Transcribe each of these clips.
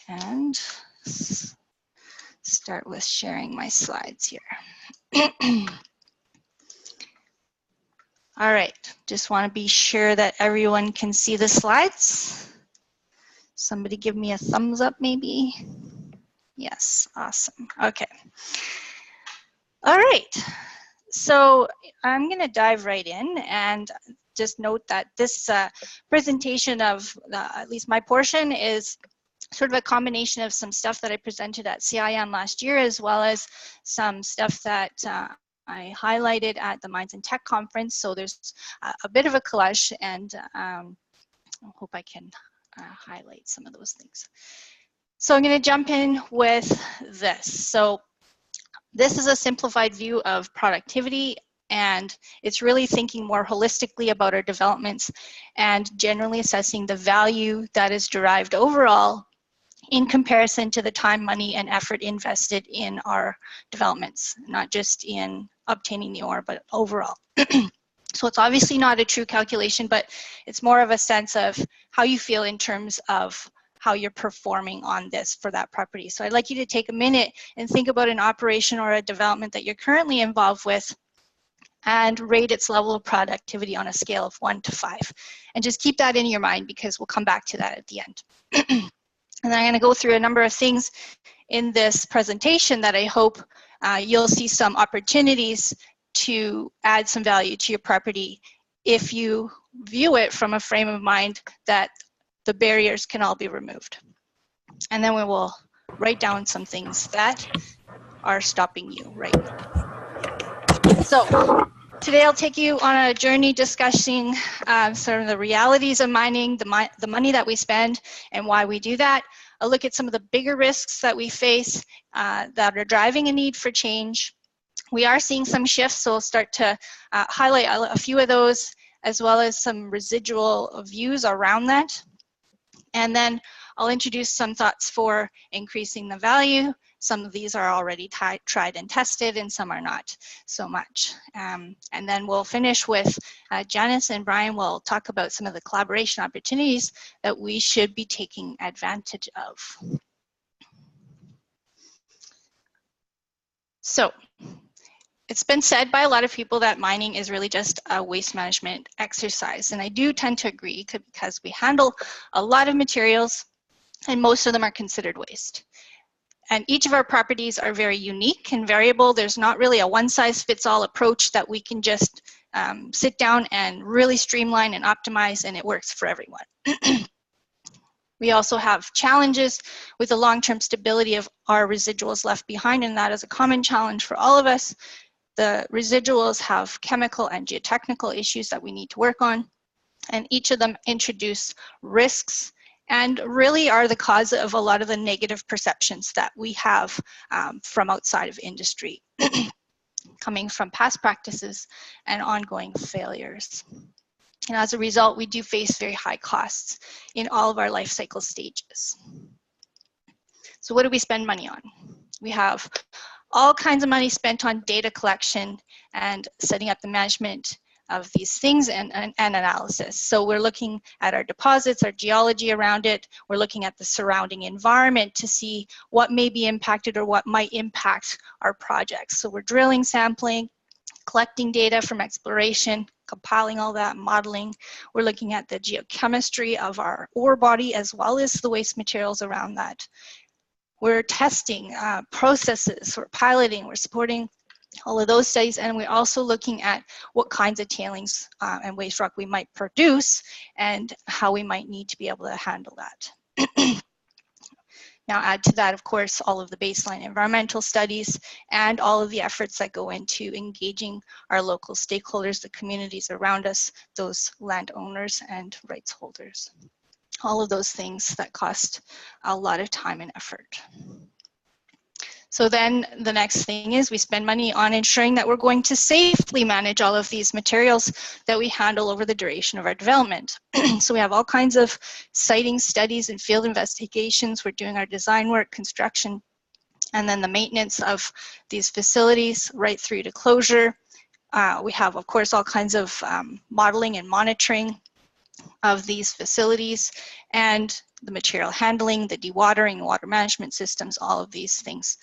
And start with sharing my slides here. All right, just want to be sure that everyone can see the slides. Somebody give me a thumbs up maybe. Yes, awesome. Okay. All right, so I'm going to dive right in and just note that this presentation of at least my portion is sort of a combination of some stuff that I presented at CIM last year, as well as some stuff that I highlighted at the Minds and Tech conference. So there's a bit of a collage, and I hope I can highlight some of those things. So I'm going to jump in with this. So this is a simplified view of productivity, and it's really thinking more holistically about our developments and generally assessing the value that is derived overall in comparison to the time, money, and effort invested in our developments, not just in obtaining the ore, but overall. So it's obviously not a true calculation, but it's more of a sense of how you feel in terms of how you're performing on this for that property. So I'd like you to take a minute and think about an operation or a development that you're currently involved with and rate its level of productivity on a scale of 1 to 5. And just keep that in your mind, because we'll come back to that at the end. And then I'm going to go through a number of things in this presentation that I hope you'll see some opportunities to add some value to your property if you view it from a frame of mind that the barriers can all be removed. And then we will write down some things that are stopping you right now. So today I'll take you on a journey discussing sort of the realities of mining, the money that we spend and why we do that. I'll look at some of the bigger risks that we face that are driving a need for change. We are seeing some shifts, so I'll start to highlight a few of those, as well as some residual views around that. And then I'll introduce some thoughts for increasing the value. Some of these are already tried and tested, and some are not so much. And then we'll finish with Janice and Brian will talk about some of the collaboration opportunities that we should be taking advantage of. So it's been said by a lot of people that mining is really just a waste management exercise. And I do tend to agree, because we handle a lot of materials and most of them are considered waste. And each of our properties are very unique and variable. There's not really a one-size-fits-all approach that we can just sit down and really streamline and optimize, and it works for everyone. We also have challenges with the long-term stability of our residuals left behind, and that is a common challenge for all of us. The residuals have chemical and geotechnical issues that we need to work on, and each of them introduce risks and really are the cause of a lot of the negative perceptions that we have from outside of industry, coming from past practices and ongoing failures. And as a result, we do face very high costs in all of our life cycle stages. So what do we spend money on? We have all kinds of money spent on data collection and setting up the management of these things and analysis. So we're looking at our deposits, our geology around it. We're looking at the surrounding environment to see what may be impacted or what might impact our projects. So we're drilling, sampling, collecting data from exploration, compiling all that, modeling. We're looking at the geochemistry of our ore body as well as the waste materials around that. We're testing processes, we're piloting, we're supporting all of those studies, and we're also looking at what kinds of tailings and waste rock we might produce and how we might need to be able to handle that. Now add to that, of course, all of the baseline environmental studies and all of the efforts that go into engaging our local stakeholders, the communities around us, those landowners and rights holders. All of those things that cost a lot of time and effort. So then the next thing is we spend money on ensuring that we're going to safely manage all of these materials that we handle over the duration of our development. So we have all kinds of siting studies and field investigations. We're doing our design work, construction, and then the maintenance of these facilities right through to closure. We have, of course, all kinds of modeling and monitoring of these facilities, and the material handling, the dewatering, water management systems, all of these things.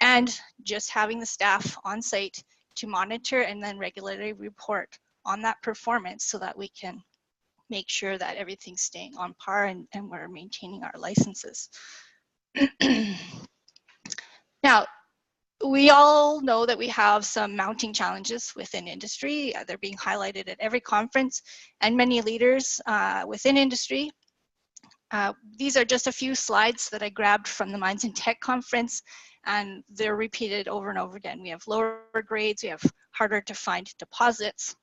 And just having the staff on site to monitor and then regularly report on that performance so that we can make sure that everything's staying on par and we're maintaining our licenses. Now, we all know that we have some mounting challenges within industry. They're being highlighted at every conference, and many leaders within industry. These are just a few slides that I grabbed from the Mines and Tech conference, and they're repeated over and over again. We have lower grades, we have harder to find deposits,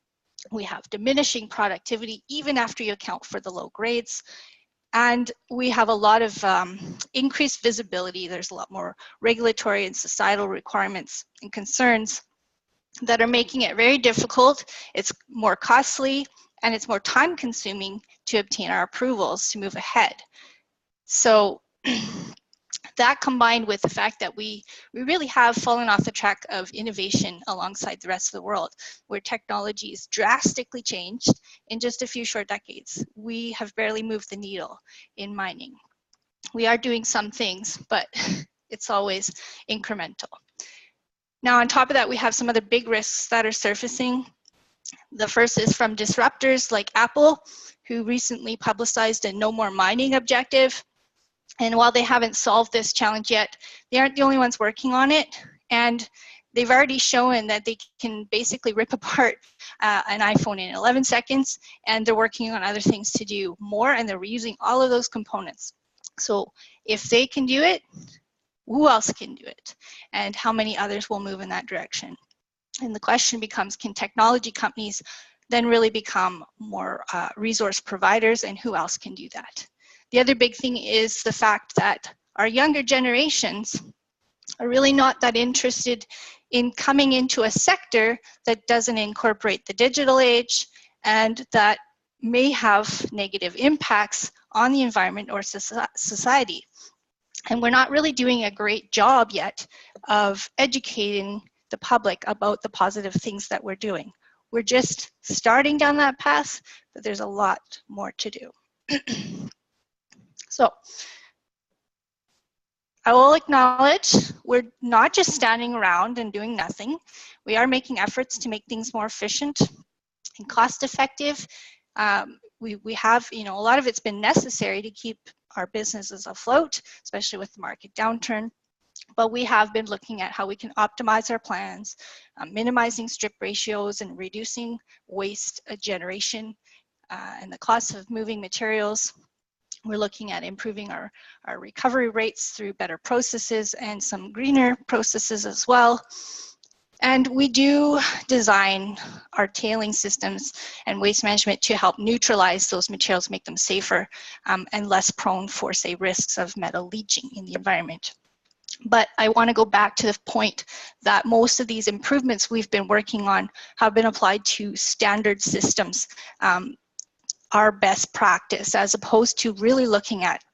we have diminishing productivity even after you account for the low grades. And we have a lot of increased visibility. There's a lot more regulatory and societal requirements and concerns that are making it very difficult. It's more costly and it's more time consuming to obtain our approvals to move ahead. So that combined with the fact that we really have fallen off the track of innovation alongside the rest of the world, where technology is drastically changed in just a few short decades. We have barely moved the needle in mining. We are doing some things, but it's always incremental. Now, on top of that, we have some other big risks that are surfacing. The first is from disruptors like Apple, who recently publicized a no more mining objective. And while they haven't solved this challenge yet, they aren't the only ones working on it. And they've already shown that they can basically rip apart an iPhone in 11 seconds, and they're working on other things to do more, and they're reusing all of those components. So if they can do it, who else can do it? And how many others will move in that direction? And the question becomes, can technology companies then really become more resource providers, and who else can do that? The other big thing is the fact that our younger generations are really not that interested in coming into a sector that doesn't incorporate the digital age and that may have negative impacts on the environment or society. And we're not really doing a great job yet of educating the public about the positive things that we're doing. We're just starting down that path, but there's a lot more to do. So I will acknowledge we're not just standing around and doing nothing. We are making efforts to make things more efficient and cost effective. We have, a lot of it's been necessary to keep our businesses afloat, especially with the market downturn. But we have been looking at how we can optimize our plans, minimizing strip ratios and reducing waste generation and the cost of moving materials. We're looking at improving our recovery rates through better processes and some greener processes as well. And we do design our tailing systems and waste management to help neutralize those materials, make them safer and less prone for, say, risks of metal leaching in the environment. But I want to go back to the point that most of these improvements we've been working on have been applied to standard systems, our best practice, as opposed to really looking at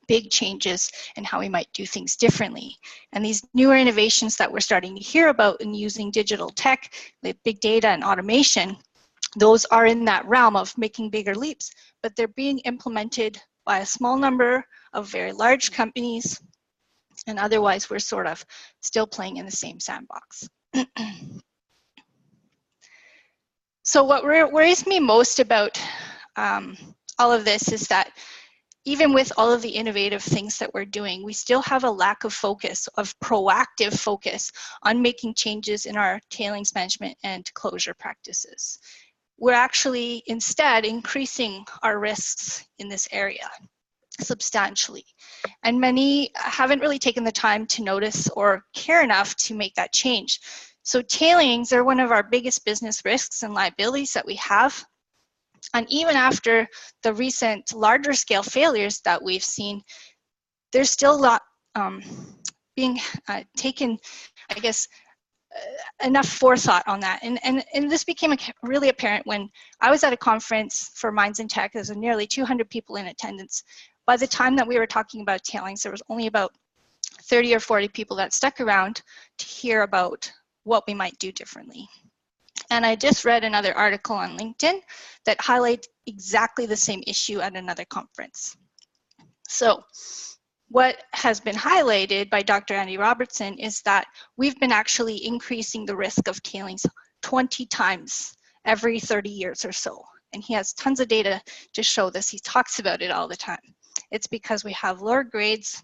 big changes and how we might do things differently. And these newer innovations that we're starting to hear about in using digital tech, like big data and automation, those are in that realm of making bigger leaps, but they're being implemented by a small number of very large companies, and otherwise we're sort of still playing in the same sandbox. So what worries me most about all of this is that even with all of the innovative things that we're doing, we still have a lack of focus, of proactive focus on making changes in our tailings management and closure practices. We're actually instead increasing our risks in this area substantially. And many haven't really taken the time to notice or care enough to make that change. So tailings are one of our biggest business risks and liabilities that we have. And even after the recent larger scale failures that we've seen, there's still a lot being taken, I guess, enough forethought on that. And this became really apparent when I was at a conference for Mines and Tech. There's nearly 200 people in attendance. By the time that we were talking about tailings, there was only about 30 or 40 people that stuck around to hear about what we might do differently. And I just read another article on LinkedIn that highlights exactly the same issue at another conference. So what has been highlighted by Dr. Andy Robertson is that we've been actually increasing the risk of tailings 20 times every 30 years or so. And he has tons of data to show this. He talks about it all the time. It's because we have lower grades,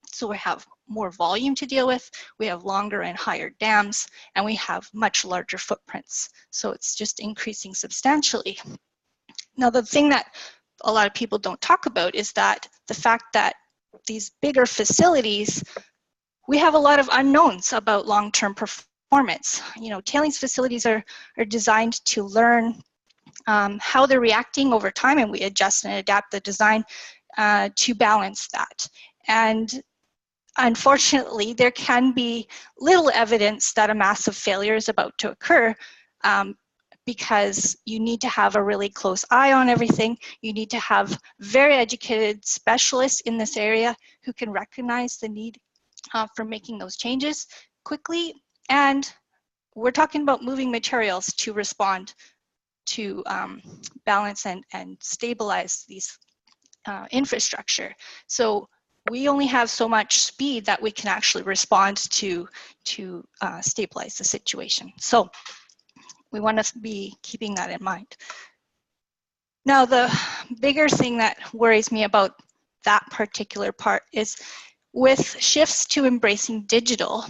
so we have more volume to deal with, we have longer and higher dams, and we have much larger footprints. So it's just increasing substantially. Now, the thing that a lot of people don't talk about is that the fact that these bigger facilities, we have a lot of unknowns about long-term performance. You know, tailings facilities are designed to learn how they're reacting over time, and we adjust and adapt the design to balance that. And unfortunately, there can be little evidence that a massive failure is about to occur because you need to have a really close eye on everything. You need to have very educated specialists in this area who can recognize the need for making those changes quickly. And we're talking about moving materials to respond to balance and stabilize these infrastructure. So we only have so much speed that we can actually respond to stabilize the situation. So we want to be keeping that in mind. Now, the bigger thing that worries me about that particular part is with shifts to embracing digital,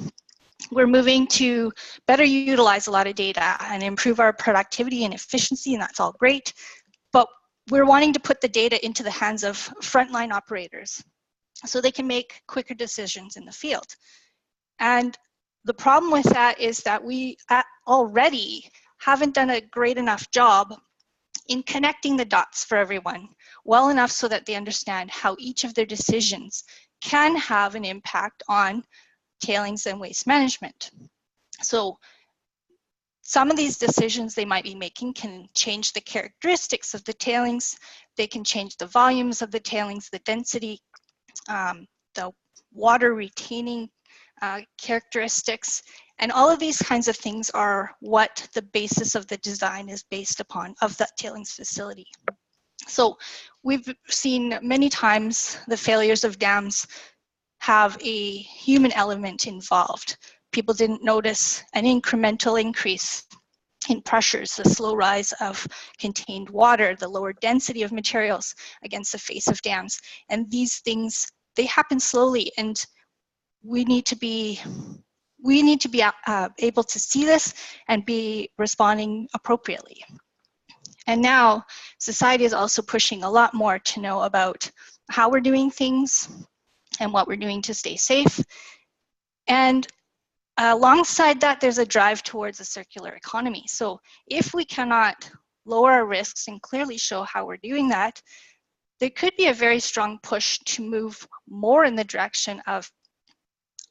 we're moving to better utilize a lot of data and improve our productivity and efficiency, and that's all great. But we're wanting to put the data into the hands of frontline operators so they can make quicker decisions in the field. And the problem with that is that we already haven't done a great enough job in connecting the dots for everyone well enough so that they understand how each of their decisions can have an impact on tailings and waste management. So some of these decisions they might be making can change the characteristics of the tailings, they can change the volumes of the tailings, the density, the water retaining characteristics, and all of these kinds of things are what the basis of the design is based upon of that tailings facility. So we've seen many times the failures of dams have a human element involved. People didn't notice an incremental increase in pressures, the slow rise of contained water, the lower density of materials against the face of dams. And these things, they happen slowly, and we need to be able to see this and be responding appropriately. And now society is also pushing a lot more to know about how we're doing things and what we're doing to stay safe. And alongside that, there's a drive towards a circular economy. So if we cannot lower our risks and clearly show how we're doing that, there could be a very strong push to move more in the direction of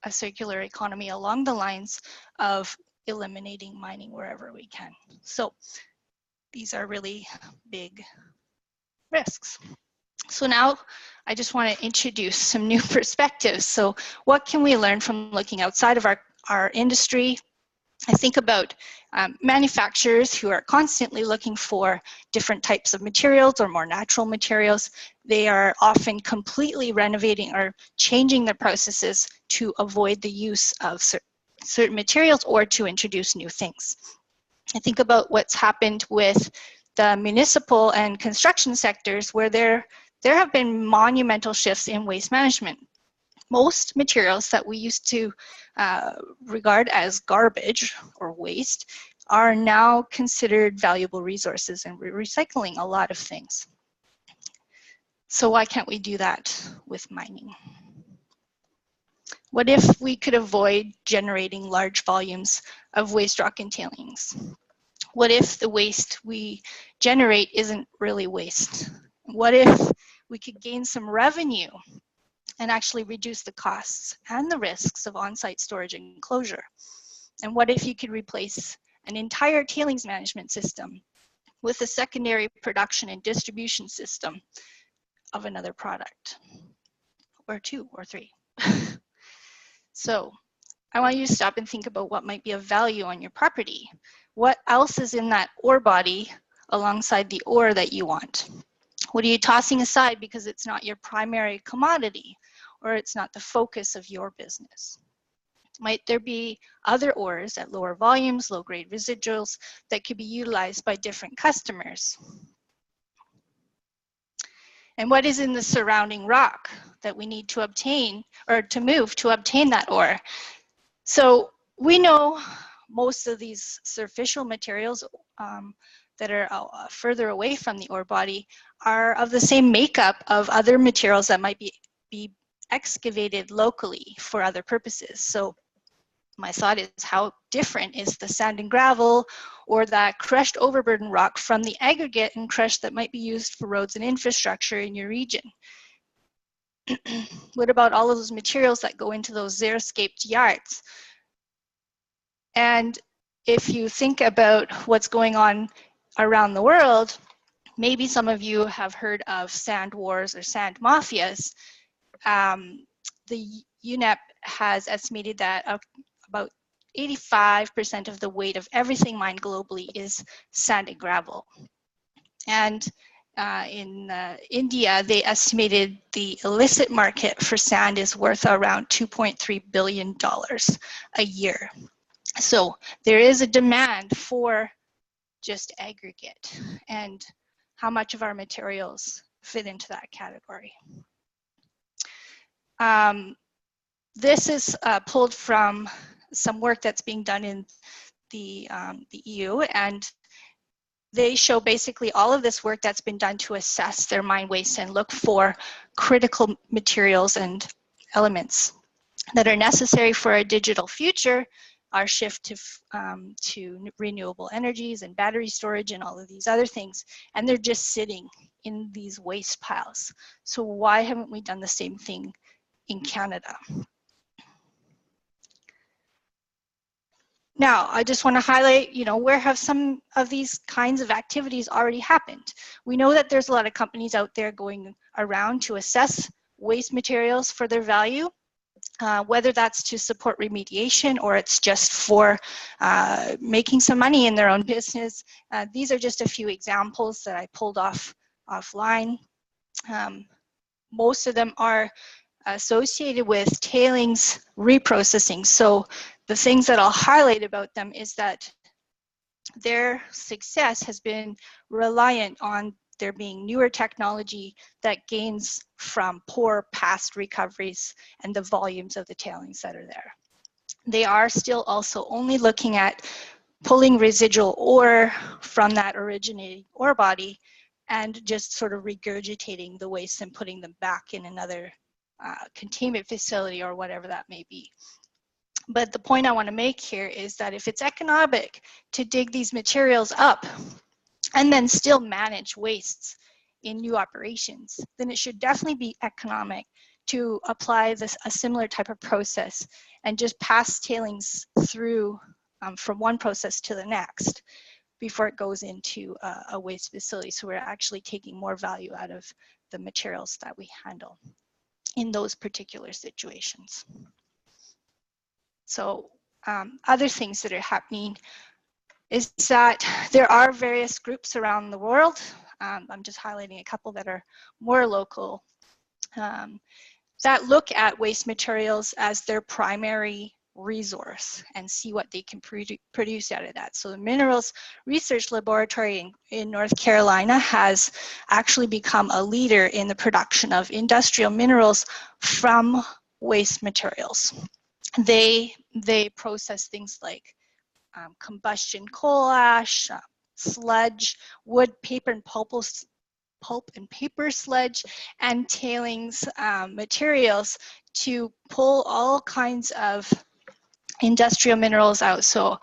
a circular economy along the lines of eliminating mining wherever we can. So these are really big risks. So now I just want to introduce some new perspectives. So what can we learn from looking outside of our industry? I think about manufacturers who are constantly looking for different types of materials or more natural materials. They are often completely renovating or changing their processes to avoid the use of certain materials or to introduce new things. I think about what's happened with the municipal and construction sectors where there have been monumental shifts in waste management. Most materials that we used to regard as garbage or waste are now considered valuable resources, and we're recycling a lot of things. So why can't we do that with mining? What if we could avoid generating large volumes of waste rock and tailings? What if the waste we generate isn't really waste? What if we could gain some revenue and actually reduce the costs and the risks of on-site storage and closure? And what if you could replace an entire tailings management system with a secondary production and distribution system of another product, or two or three? So I want you to stop and think about what might be of value on your property. What else is in that ore body alongside the ore that you want? What are you tossing aside because it's not your primary commodity or it's not the focus of your business? Might there be other ores at lower volumes, low-grade residuals that could be utilized by different customers? And what is in the surrounding rock that we need to obtain or to move to obtain that ore? So we know most of these superficial materials that are further away from the ore body are of the same makeup of other materials that might be excavated locally for other purposes. So my thought is, how different is the sand and gravel or that crushed overburden rock from the aggregate and crush that might be used for roads and infrastructure in your region? What about all of those materials that go into those xeriscaped yards? And if you think about what's going on around the world, maybe some of you have heard of sand wars or sand mafias. The UNEP has estimated that about 85% of the weight of everything mined globally is sand and gravel. And in India, they estimated the illicit market for sand is worth around $2.3 billion a year. So there is a demand for just aggregate, and how much of our materials fit into that category. This is pulled from some work that's being done in the EU, and they show basically all of this work that's been done to assess their mine waste and look for critical materials and elements that are necessary for a digital future, our shift to renewable energies and battery storage and all of these other things, and they're just sitting in these waste piles. So why haven't we done the same thing in Canada? Now, I just want to highlight, where have some of these kinds of activities already happened? We know that there's a lot of companies out there going around to assess waste materials for their value, whether that's to support remediation or it's just for making some money in their own business. These are just a few examples that I pulled offline. Most of them are associated with tailings reprocessing. So the things that I'll highlight about them is that their success has been reliant on there being newer technology that gains from poor past recoveries and the volumes of the tailings that are there. They are still also only looking at pulling residual ore from that originating ore body and just sort of regurgitating the waste and putting them back in another containment facility or whatever that may be. But the point I want to make here is that if it's economic to dig these materials up and then still manage wastes in new operations, then it should definitely be economic to apply a similar type of process and just pass tailings through from one process to the next before it goes into a waste facility. So we're actually taking more value out of the materials that we handle in those particular situations. So other things that are happening is that there are various groups around the world. I'm just highlighting a couple that are more local that look at waste materials as their primary resource and see what they can produce out of that. So the Minerals Research Laboratory in North Carolina has actually become a leader in the production of industrial minerals from waste materials. They process things like combustion coal ash, sludge, wood, paper, and pulp and paper sludge, and tailings materials to pull all kinds of industrial minerals out. So,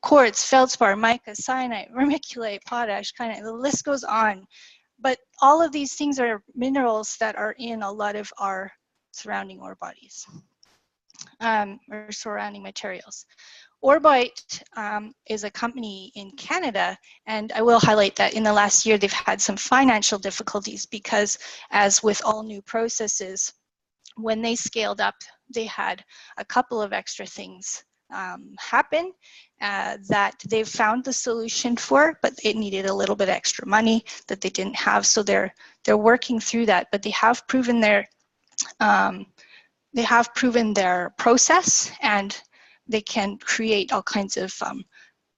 quartz, feldspar, mica, cyanide, vermiculite, potash, the list goes on. But all of these things are minerals that are in a lot of our surrounding ore bodies or surrounding materials. Orbite is a company in Canada, and I will highlight that in the last year they've had some financial difficulties because, as with all new processes, when they scaled up, they had a couple of extra things happen that they've found the solution for, but it needed a little bit extra money that they didn't have. So they're working through that, but they have proven their process, and they can create all kinds of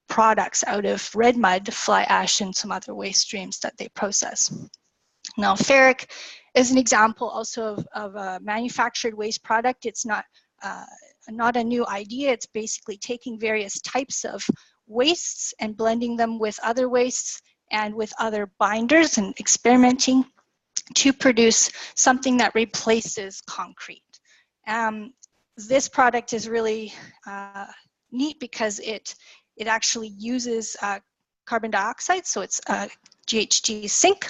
products out of red mud, fly ash, and some other waste streams that they process. Now, ferric is an example also of a manufactured waste product. It's not a new idea. It's basically taking various types of wastes and blending them with other wastes and with other binders and experimenting to produce something that replaces concrete. This product is really neat because it actually uses carbon dioxide, so it's GHG sink,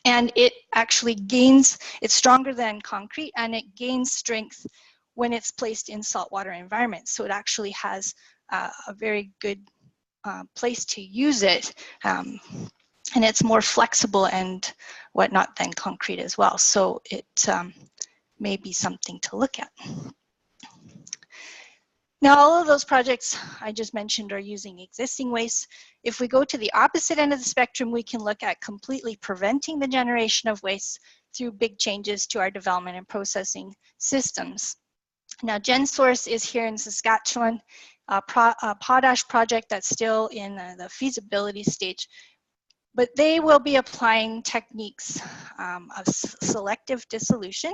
and it actually gains, it's stronger than concrete, and it gains strength when it's placed in saltwater environments. So it actually has a very good place to use it, and it's more flexible and whatnot than concrete as well. So it may be something to look at. Now, all of those projects I just mentioned are using existing waste. If we go to the opposite end of the spectrum, we can look at completely preventing the generation of waste through big changes to our development and processing systems. Now, GenSource is here in Saskatchewan, a potash project that's still in the feasibility stage, but they will be applying techniques of selective dissolution,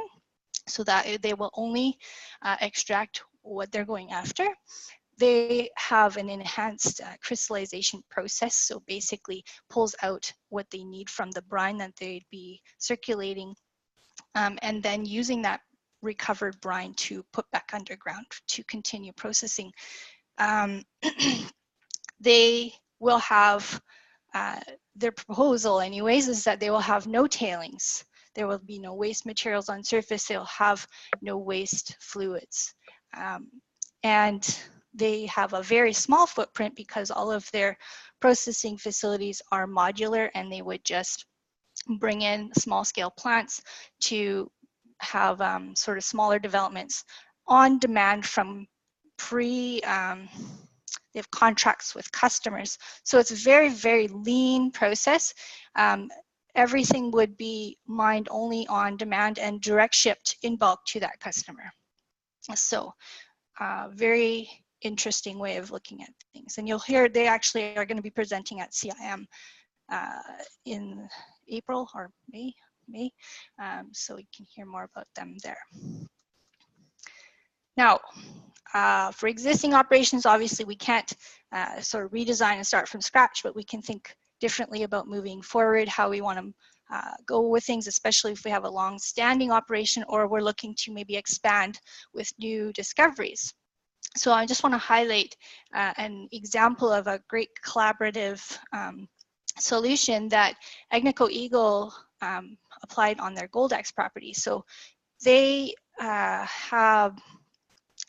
so that they will only extract what they're going after. They have an enhanced crystallization process, so basically pulls out what they need from the brine that they'd be circulating, and then using that recovered brine to put back underground to continue processing. They will have, their proposal anyways, is that they will have no tailings. There will be no waste materials on surface. They'll have no waste fluids. And they have a very small footprint because all of their processing facilities are modular, and they would just bring in small scale plants to have sort of smaller developments on demand from they have contracts with customers. So it's a very, very lean process. Everything would be mined only on demand and direct shipped in bulk to that customer. So very interesting way of looking at things. And you'll hear they actually are going to be presenting at CIM in April or May, so we can hear more about them there. Now, for existing operations, obviously we can't sort of redesign and start from scratch, but we can think differently about moving forward, how we want to go with things, especially if we have a long-standing operation or we're looking to maybe expand with new discoveries. So I just want to highlight an example of a great collaborative solution that Agnico Eagle applied on their Goldex property. So they have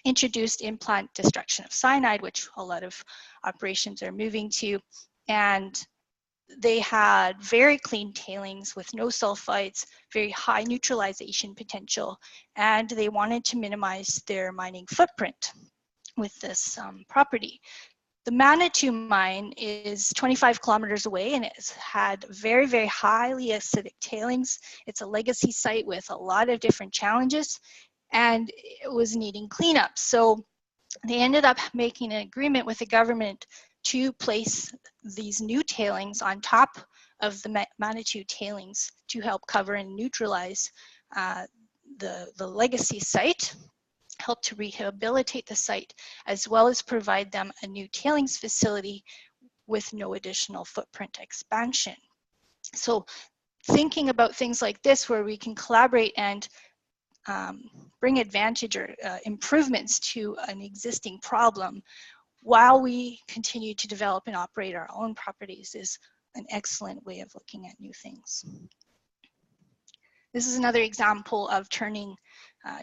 introduced in-plant destruction of cyanide, which a lot of operations are moving to, and they had very clean tailings with no sulfides, very high neutralization potential, and they wanted to minimize their mining footprint with this property. The Manitou mine is 25 kilometers away, and it's had very, very highly acidic tailings. It's a legacy site with a lot of different challenges, and it was needing cleanup. So they ended up making an agreement with the government to place these new tailings on top of the Manitou tailings to help cover and neutralize the legacy site, help to rehabilitate the site, as well as provide them a new tailings facility with no additional footprint expansion. So thinking about things like this, where we can collaborate and bring advantage or improvements to an existing problem while we continue to develop and operate our own properties, is an excellent way of looking at new things. This is another example of turning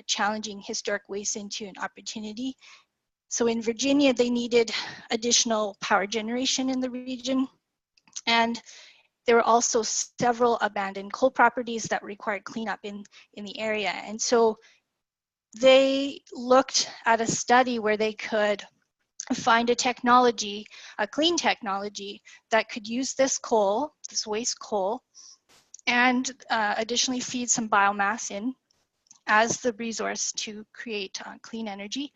challenging historic waste into an opportunity. So in Virginia, they needed additional power generation in the region, and there were also several abandoned coal properties that required cleanup in the area. And so they looked at a study where they could find a technology, a clean technology, that could use this coal, this waste coal, and additionally feed some biomass in as the resource to create clean energy.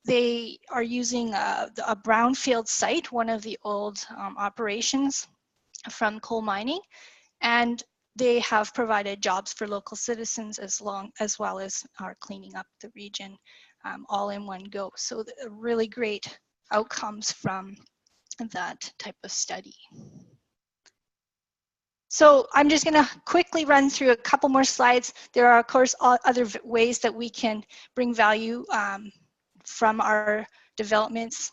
They are using a brownfield site, one of the old operations from coal mining, and they have provided jobs for local citizens as well as are cleaning up the region all in one go. So really great outcomes from that type of study. So I'm just going to quickly run through a couple more slides. There are, of course, other ways that we can bring value from our developments,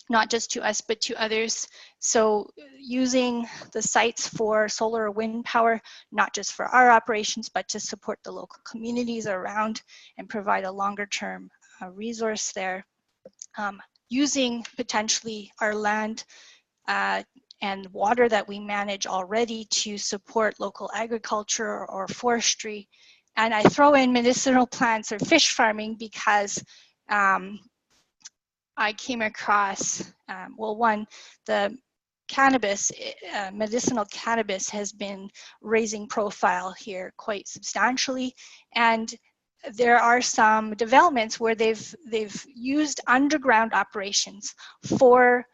not just to us, but to others. So using the sites for solar or wind power, not just for our operations, but to support the local communities around and provide a longer term resource there. Using potentially our land and water that we manage already to support local agriculture or forestry. And I throw in medicinal plants or fish farming because I came across, well, one, the cannabis, medicinal cannabis has been raising profile here quite substantially. And there are some developments where they've used underground operations for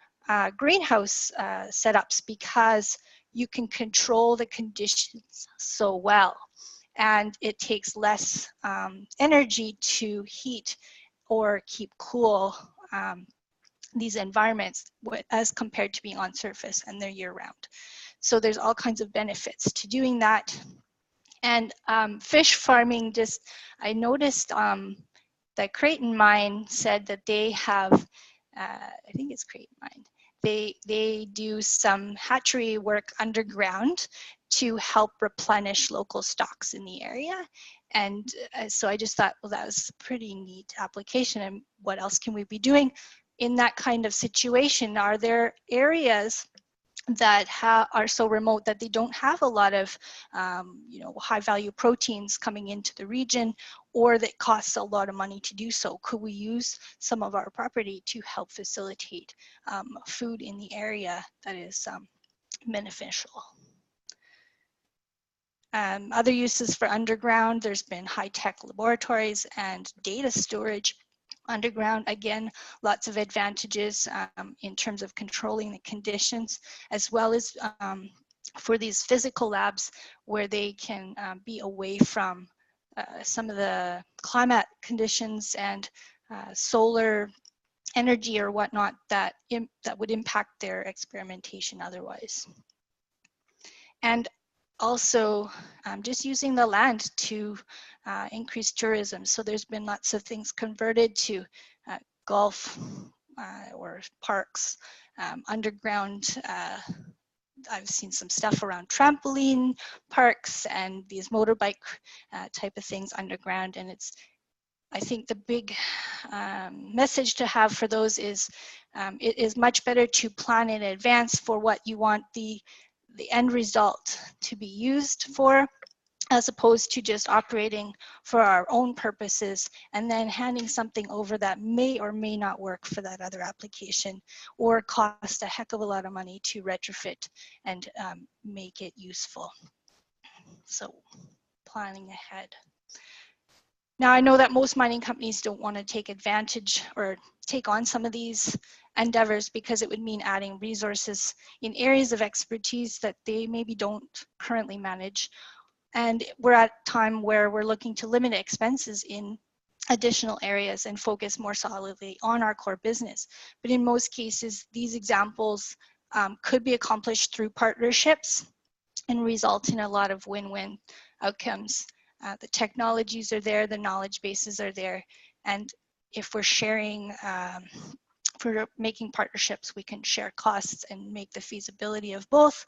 greenhouse setups because you can control the conditions so well. And it takes less energy to heat or keep cool these environments as compared to being on surface, and they're year round. So there's all kinds of benefits to doing that. And fish farming, just I noticed that Creighton Mine said that they have, I think it's Creighton Mine, they do some hatchery work underground to help replenish local stocks in the area. And so I just thought, well, that was a pretty neat application, and what else can we be doing in that kind of situation? Are there areas that are so remote that they don't have a lot of high value proteins coming into the region, or that costs a lot of money to do so? Could we use some of our property to help facilitate food in the area that is beneficial? Other uses for underground, there's been high-tech laboratories and data storage underground. Again, lots of advantages in terms of controlling the conditions, as well as for these physical labs where they can be away from some of the climate conditions and solar energy or whatnot that would impact their experimentation otherwise. And also just using the land to increase tourism. So there's been lots of things converted to golf or parks, underground. I've seen some stuff around trampoline parks and these motorbike type of things underground. And it's, I think the big message to have for those is it is much better to plan in advance for what you want the end result to be used for, as opposed to just operating for our own purposes and then handing something over that may or may not work for that other application, or cost a heck of a lot of money to retrofit and make it useful. So planning ahead. Now, I know that most mining companies don't want to take advantage or take on some of these endeavors because it would mean adding resources in areas of expertise that they maybe don't currently manage. And we're at a time where we're looking to limit expenses in additional areas and focus more solidly on our core business. But in most cases, these examples could be accomplished through partnerships and result in a lot of win-win outcomes. The technologies are there, the knowledge bases are there, and if we're sharing, if we're making partnerships, we can share costs and make the feasibility of both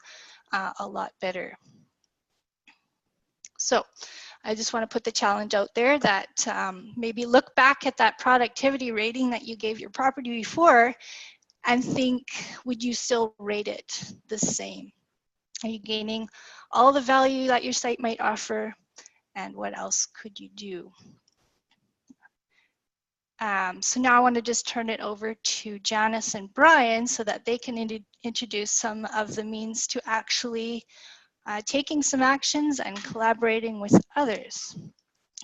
a lot better. So I just want to put the challenge out there that maybe look back at that productivity rating that you gave your property before and think, would you still rate it the same? Are you gaining all the value that your site might offer? And what else could you do? So now I want to just turn it over to Janice and Brian so that they can introduce some of the means to actually taking some actions and collaborating with others.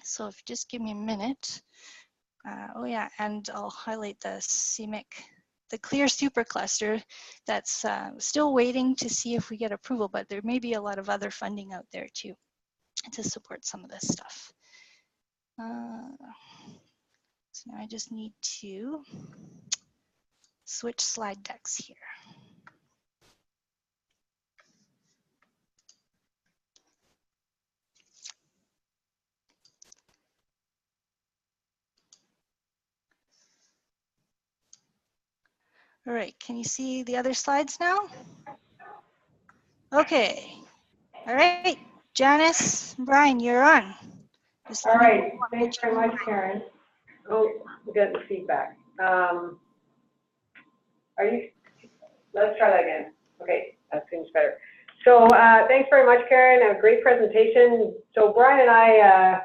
So if you just give me a minute. Oh yeah, and I'll highlight the CIM-IC, the clear supercluster that's still waiting to see if we get approval, but there may be a lot of other funding out there too to support some of this stuff. So now I just need to switch slide decks here. All right, can you see the other slides now? Okay. All right, Janice, Brian, you're on. Just All right, thanks very much, Karen. Oh, we're getting feedback. Let's try that again. Okay, that seems better. So thanks very much, Karen. A great presentation. So Brian and I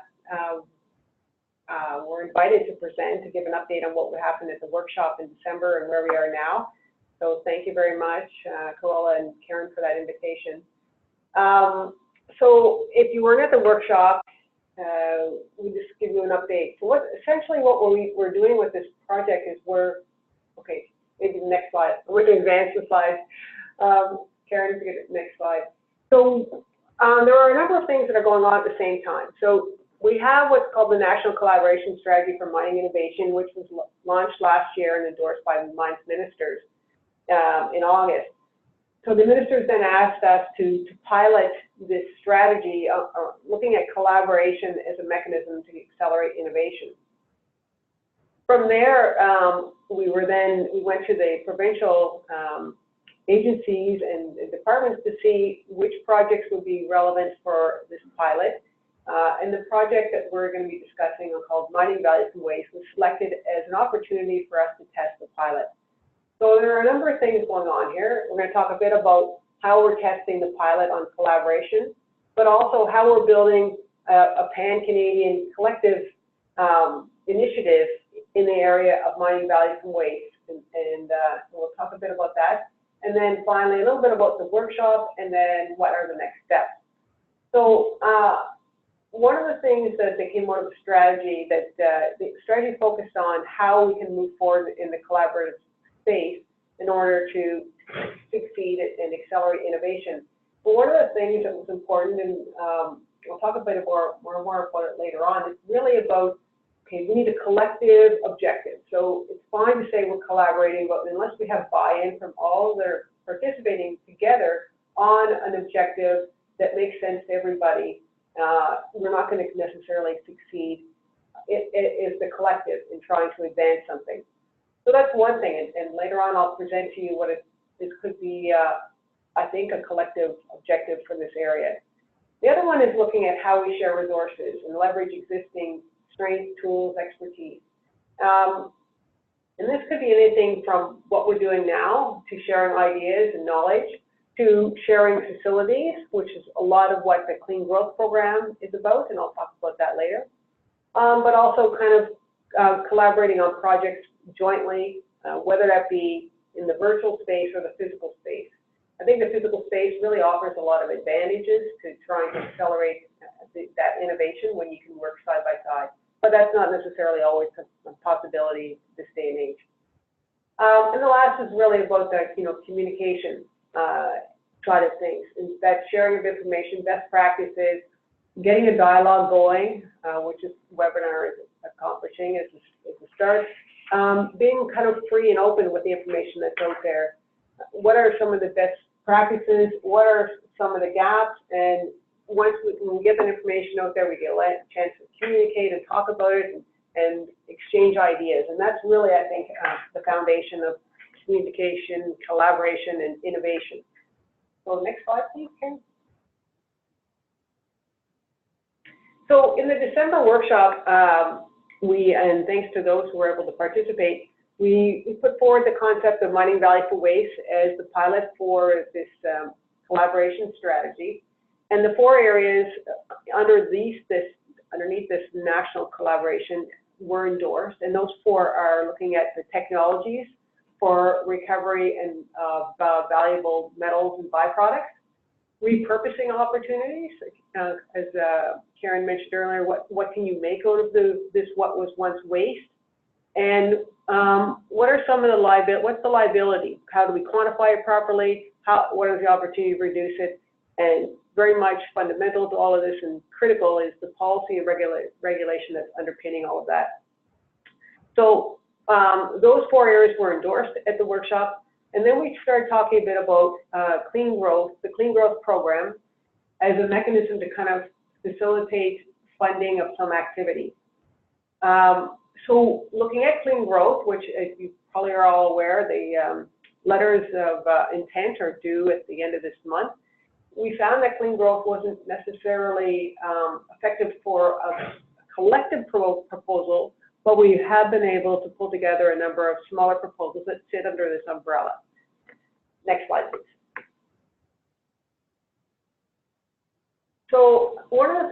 were invited to present, to give an update on what would happen at the workshop in December and where we are now. So thank you very much, Koala and Karen, for that invitation. So if you weren't at the workshop, we just give you an update. So essentially what we're doing with this project is okay, maybe the next slide. We're going to advance the slides. Karen, to get the next slide. So there are a number of things that are going on at the same time. So we have what's called the National Collaboration Strategy for Mining Innovation, which was launched last year and endorsed by the mines ministers in August. So the ministers then asked us to pilot this strategy, looking at collaboration as a mechanism to accelerate innovation. From there, we went to the provincial agencies and departments to see which projects would be relevant for this pilot. And the project that we're going to be discussing, called Mining Value from Waste, was selected as an opportunity for us to test the pilot. So there are a number of things going on here. We're going to talk a bit about how we're testing the pilot on collaboration, but also how we're building a pan-Canadian collective initiative in the area of mining value from waste. And we'll talk a bit about that. And then finally, a little bit about the workshop, and then what are the next steps. So one of the things that came out of the strategy, the strategy focused on how we can move forward in the collaborative space in order to succeed and accelerate innovation. But one of the things that was important, and we'll talk a bit more about it later on, is really about, okay, we need a collective objective. So it's fine to say we're collaborating, but unless we have buy-in from all that are participating together on an objective that makes sense to everybody, we're not going to necessarily succeed. It is the collective in trying to advance something. So that's one thing, and later on I'll present to you what this could be, I think, a collective objective for this area. The other one is looking at how we share resources and leverage existing strengths, tools, expertise. And this could be anything from what we're doing now to sharing ideas and knowledge, to sharing facilities, which is a lot of what the Clean Growth Program is about, and I'll talk about that later. But also kind of collaborating on projects jointly, whether that be in the virtual space or the physical space. I think the physical space really offers a lot of advantages to trying to accelerate that innovation when you can work side by side. But that's not necessarily always a possibility this day and age. And the last is really about the communication side of things, and that sharing of information, best practices, getting a dialogue going, which this webinar is accomplishing as a start. Being kind of free and open with the information that's out there. What are some of the best practices? What are some of the gaps? And once we get that information out there, we get a chance to communicate and talk about it and exchange ideas. And that's really, I think, the foundation of communication, collaboration, and innovation. So next slide, please, Karen. So in the December workshop, and thanks to those who were able to participate, we put forward the concept of mining value for waste as the pilot for this collaboration strategy. And the 4 areas underneath this national collaboration were endorsed, and those 4 are looking at the technologies for recovery and valuable metals and byproducts, repurposing opportunities, as Karen mentioned earlier, what can you make out of this what was once waste, and what are some of the liability, what's the liability, how do we quantify it properly, what is the opportunity to reduce it, and very much fundamental to all of this and critical is the policy and regulation that's underpinning all of that. So those 4 areas were endorsed at the workshop, and then we started talking a bit about clean growth, the clean growth program, as a mechanism to kind of facilitate funding of some activity. So looking at clean growth, which as you probably are all aware, the letters of intent are due at the end of this month. We found that clean growth wasn't necessarily effective for a collective proposal, but we have been able to pull together a number of smaller proposals that sit under this umbrella. Next slide, please. So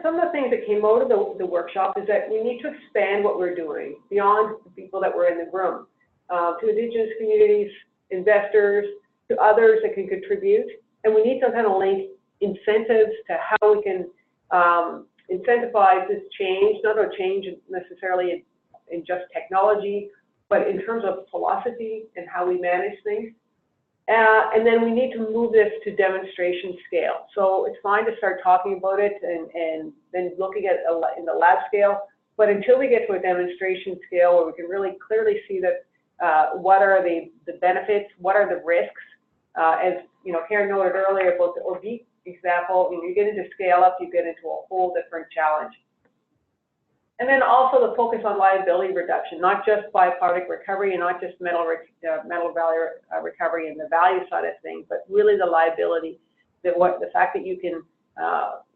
some of the things that came out of the workshop is that we need to expand what we're doing beyond the people that were in the room, to Indigenous communities, investors, to others that can contribute. And we need to kind of link incentives to how we can incentivize this change, not a change necessarily in just technology, but in terms of philosophy and how we manage things. And then we need to move this to demonstration scale. So it's fine to start talking about it and then looking at in the lab scale, but until we get to a demonstration scale where we can really clearly see that what are the benefits, what are the risks, as you know, Karen noted earlier about the Orbeek example, when you get into scale up, you get into a whole different challenge. And then also the focus on liability reduction, not just byproduct recovery and not just metal value recovery and the value side of things, but really the liability, the fact that you can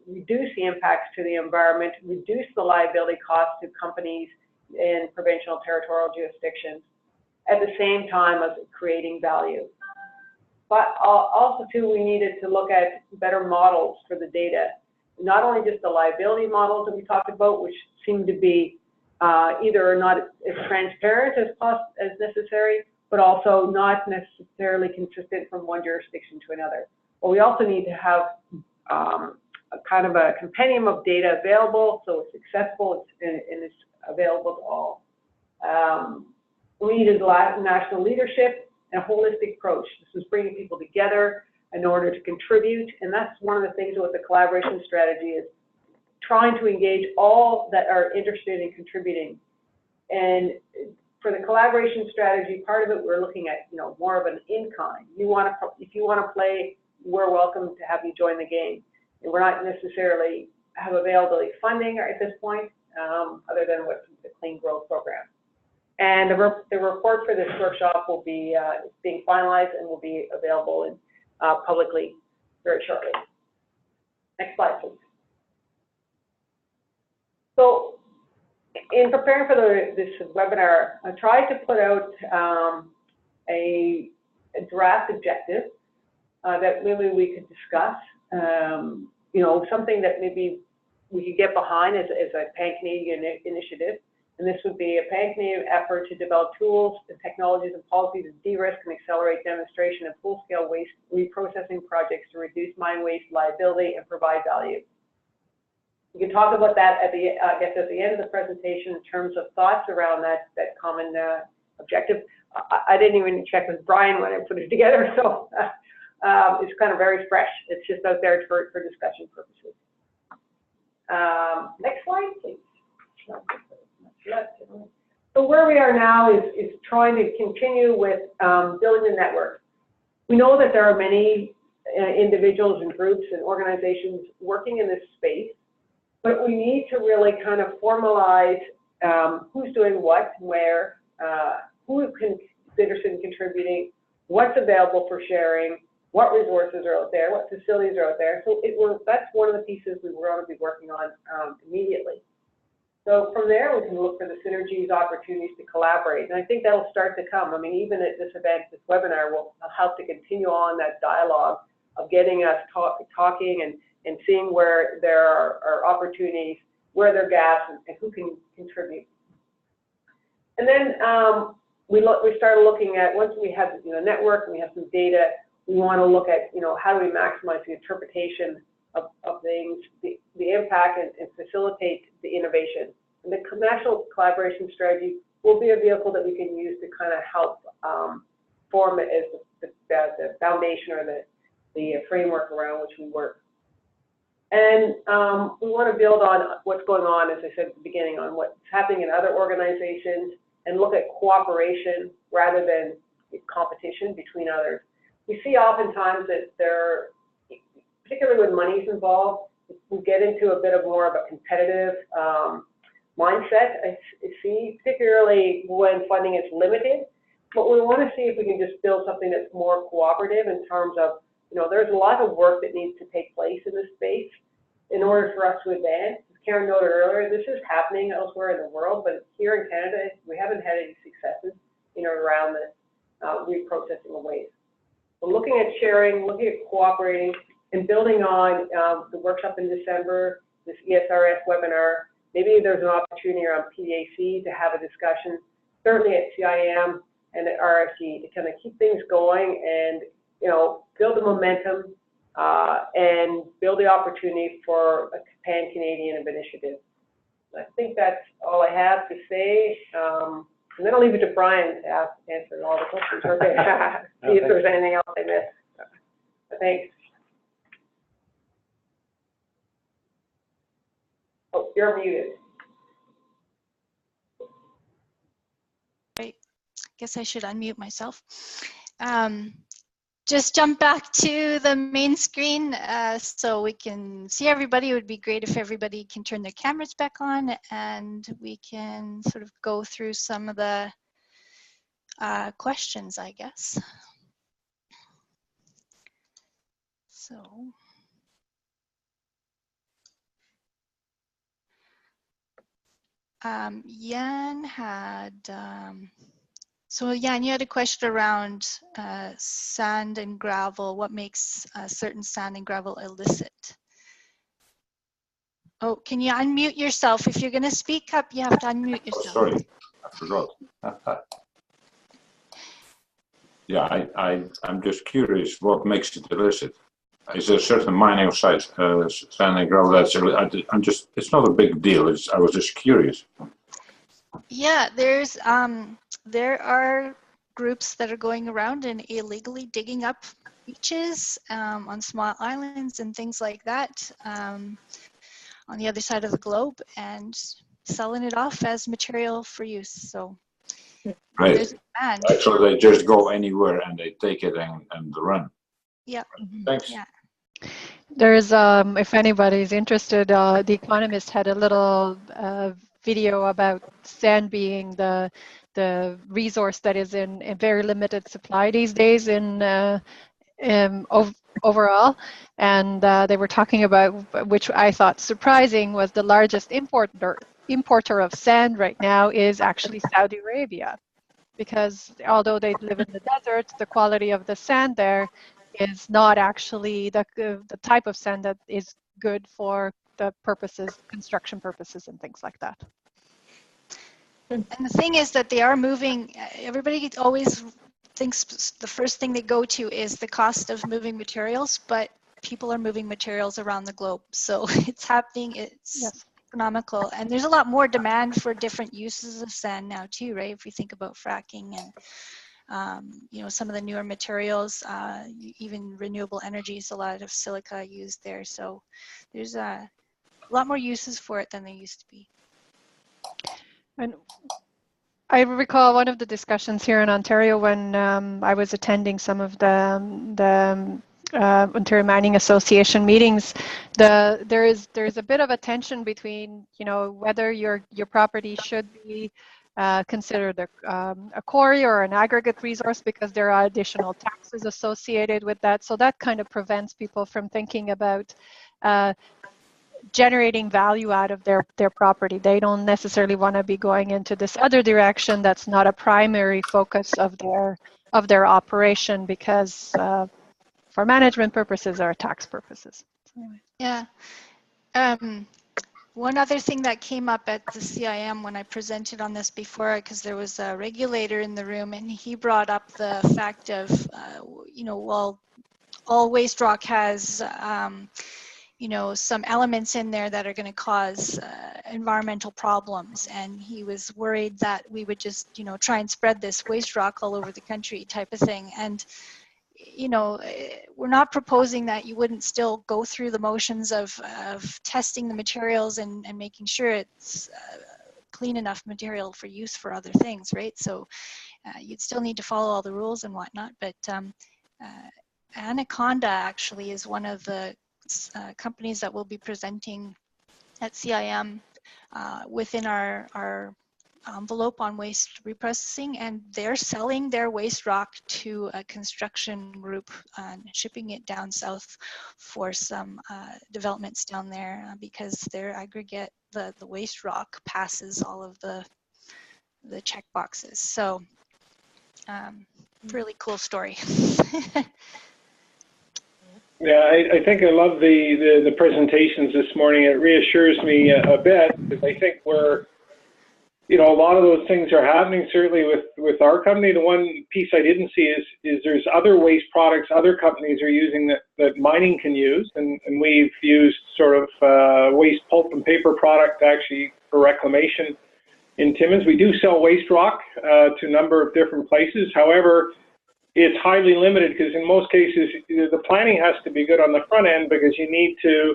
reduce the impacts to the environment, reduce the liability costs to companies in provincial and territorial jurisdictions, at the same time as creating value. But also too, we needed to look at better models for the data. Not only just the liability models that we talked about, which seem to be either not as transparent as necessary, but also not necessarily consistent from one jurisdiction to another. But we also need to have a kind of a compendium of data available, so it's accessible and it's available to all. We needed national leadership and a holistic approach. This is bringing people together in order to contribute, and that's one of the things with the collaboration strategy is trying to engage all that are interested in contributing. And for the collaboration strategy, part of it we're looking at, you know, more of an in-kind. If you want to play, we're welcome to have you join the game. And we're not necessarily have availability funding at this point, other than with the Clean Growth Program. And the report for this workshop will be being finalized and will be available in publicly very shortly. Next slide, please. So in preparing for this webinar, I tried to put out a draft objective that maybe we could discuss, you know, something that maybe we could get behind as a pan-Canadian initiative. And this would be a pan-Canadian effort to develop tools and technologies and policies to de-risk and accelerate demonstration of full-scale waste reprocessing projects to reduce mine waste liability and provide value. We can talk about that at the, I guess, at the end of the presentation in terms of thoughts around that common objective. I didn't even check with Brian when I put it together, so it's kind of very fresh. It's just out there for discussion purposes. Next slide, please. So where we are now is trying to continue with building the network. We know that there are many individuals and groups and organizations working in this space, but we need to really kind of formalize who's doing what, where, who is interested in contributing, what's available for sharing, what resources are out there, what facilities are out there. So that's one of the pieces we were going to be working on immediately. So from there, we can look for the synergies, opportunities to collaborate. And I think that'll start to come. I mean, even at this event, this webinar will help to continue on that dialogue of getting us talking and seeing where there are opportunities, where there are gaps, and who can contribute. And then we started looking at, once we have network and we have some data, we want to look at how do we maximize the interpretation of things, the impact, and facilitate the innovation. And the national collaboration strategy will be a vehicle that we can use to kind of help form it as the foundation or the framework around which we work. And we want to build on what's going on, as I said at the beginning, on what's happening in other organizations and look at cooperation rather than competition between others. We see oftentimes that there, particularly when money's involved, we get into a bit of more of a competitive mindset, I see, particularly when funding is limited. But we want to see if we can just build something that's more cooperative in terms of, there's a lot of work that needs to take place in this space in order for us to advance. As Karen noted earlier, this is happening elsewhere in the world, but here in Canada, we haven't had any successes, around this reprocessing of waste. We're looking at sharing, looking at cooperating, and building on the workshop in December, this ESRS webinar. Maybe there's an opportunity around PDAC to have a discussion, certainly at CIM and at RSG, to kind of keep things going and build the momentum and build the opportunity for a pan-Canadian initiative. I think that's all I have to say. And then I'll leave it to Brian to answer all the questions. Okay. See if there's anything else I missed. Thanks. Oh, you're muted. Right. Guess I should unmute myself. Just jump back to the main screen so we can see everybody. It would be great if everybody can turn their cameras back on and we can sort of go through some of the questions, I guess. So. Jan had, so Jan, you had a question around sand and gravel. What makes certain sand and gravel illicit? Oh, can you unmute yourself? If you're going to speak up, you have to unmute yourself. Oh, sorry, I forgot. Yeah, I'm just curious what makes it illicit. Is there a certain mining of sand and gravel that's illicit? It's not a big deal. I was just curious. Yeah, there are groups that are going around and illegally digging up beaches on small islands and things like that on the other side of the globe and selling it off as material for use. So right. There's a demand. So they just go anywhere and they take it and run. Yeah. Thanks. Yeah. There's, if anybody's interested, The Economist had a little video about sand being the resource that is in very limited supply these days overall, and they were talking about, which I thought surprising, was the largest importer of sand right now is actually Saudi Arabia, because although they live in the desert, the quality of the sand there is not actually the type of sand that is good for the purposes, construction purposes and things like that. And the thing is that they are moving, everybody always thinks the first thing they go to is the cost of moving materials, but people are moving materials around the globe. So it's happening, it's yes. economical. And there's a lot more demand for different uses of sand now too, right? If we think about fracking and some of the newer materials, even renewable energies, a lot of silica used there. So there's a lot more uses for it than there used to be. And I recall one of the discussions here in Ontario when I was attending some of the Ontario Mining Association meetings. There's a bit of a tension between whether your property should be considered a quarry or an aggregate resource, because there are additional taxes associated with that. So that kind of prevents people from thinking about generating value out of their property. They don't necessarily want to be going into this other direction that's not a primary focus of their operation, because for management purposes or tax purposes. So anyway. Yeah. One other thing that came up at the CIM when I presented on this before, because there was a regulator in the room, and he brought up the fact of, you know, well, all waste rock has, you know, some elements in there that are going to cause environmental problems, and he was worried that we would just, you know, try and spread this waste rock all over the country type of thing. And you know, we're not proposing that you wouldn't still go through the motions of testing the materials and making sure it's clean enough material for use for other things, right? So you'd still need to follow all the rules and whatnot, but Anaconda actually is one of the companies that will be presenting at CIM within our envelope on waste reprocessing, and they're selling their waste rock to a construction group and shipping it down south for some developments down there because their aggregate, the waste rock passes all of the check boxes. So really cool story. Yeah, I think I love the presentations this morning. It reassures me a bit because I think we're, you know, a lot of those things are happening, certainly with our company. The one piece I didn't see is there's other waste products other companies are using that mining can use, and we've used sort of waste pulp and paper product actually for reclamation in Timmins. We do sell waste rock to a number of different places. However, it's highly limited because in most cases the planning has to be good on the front end because you need to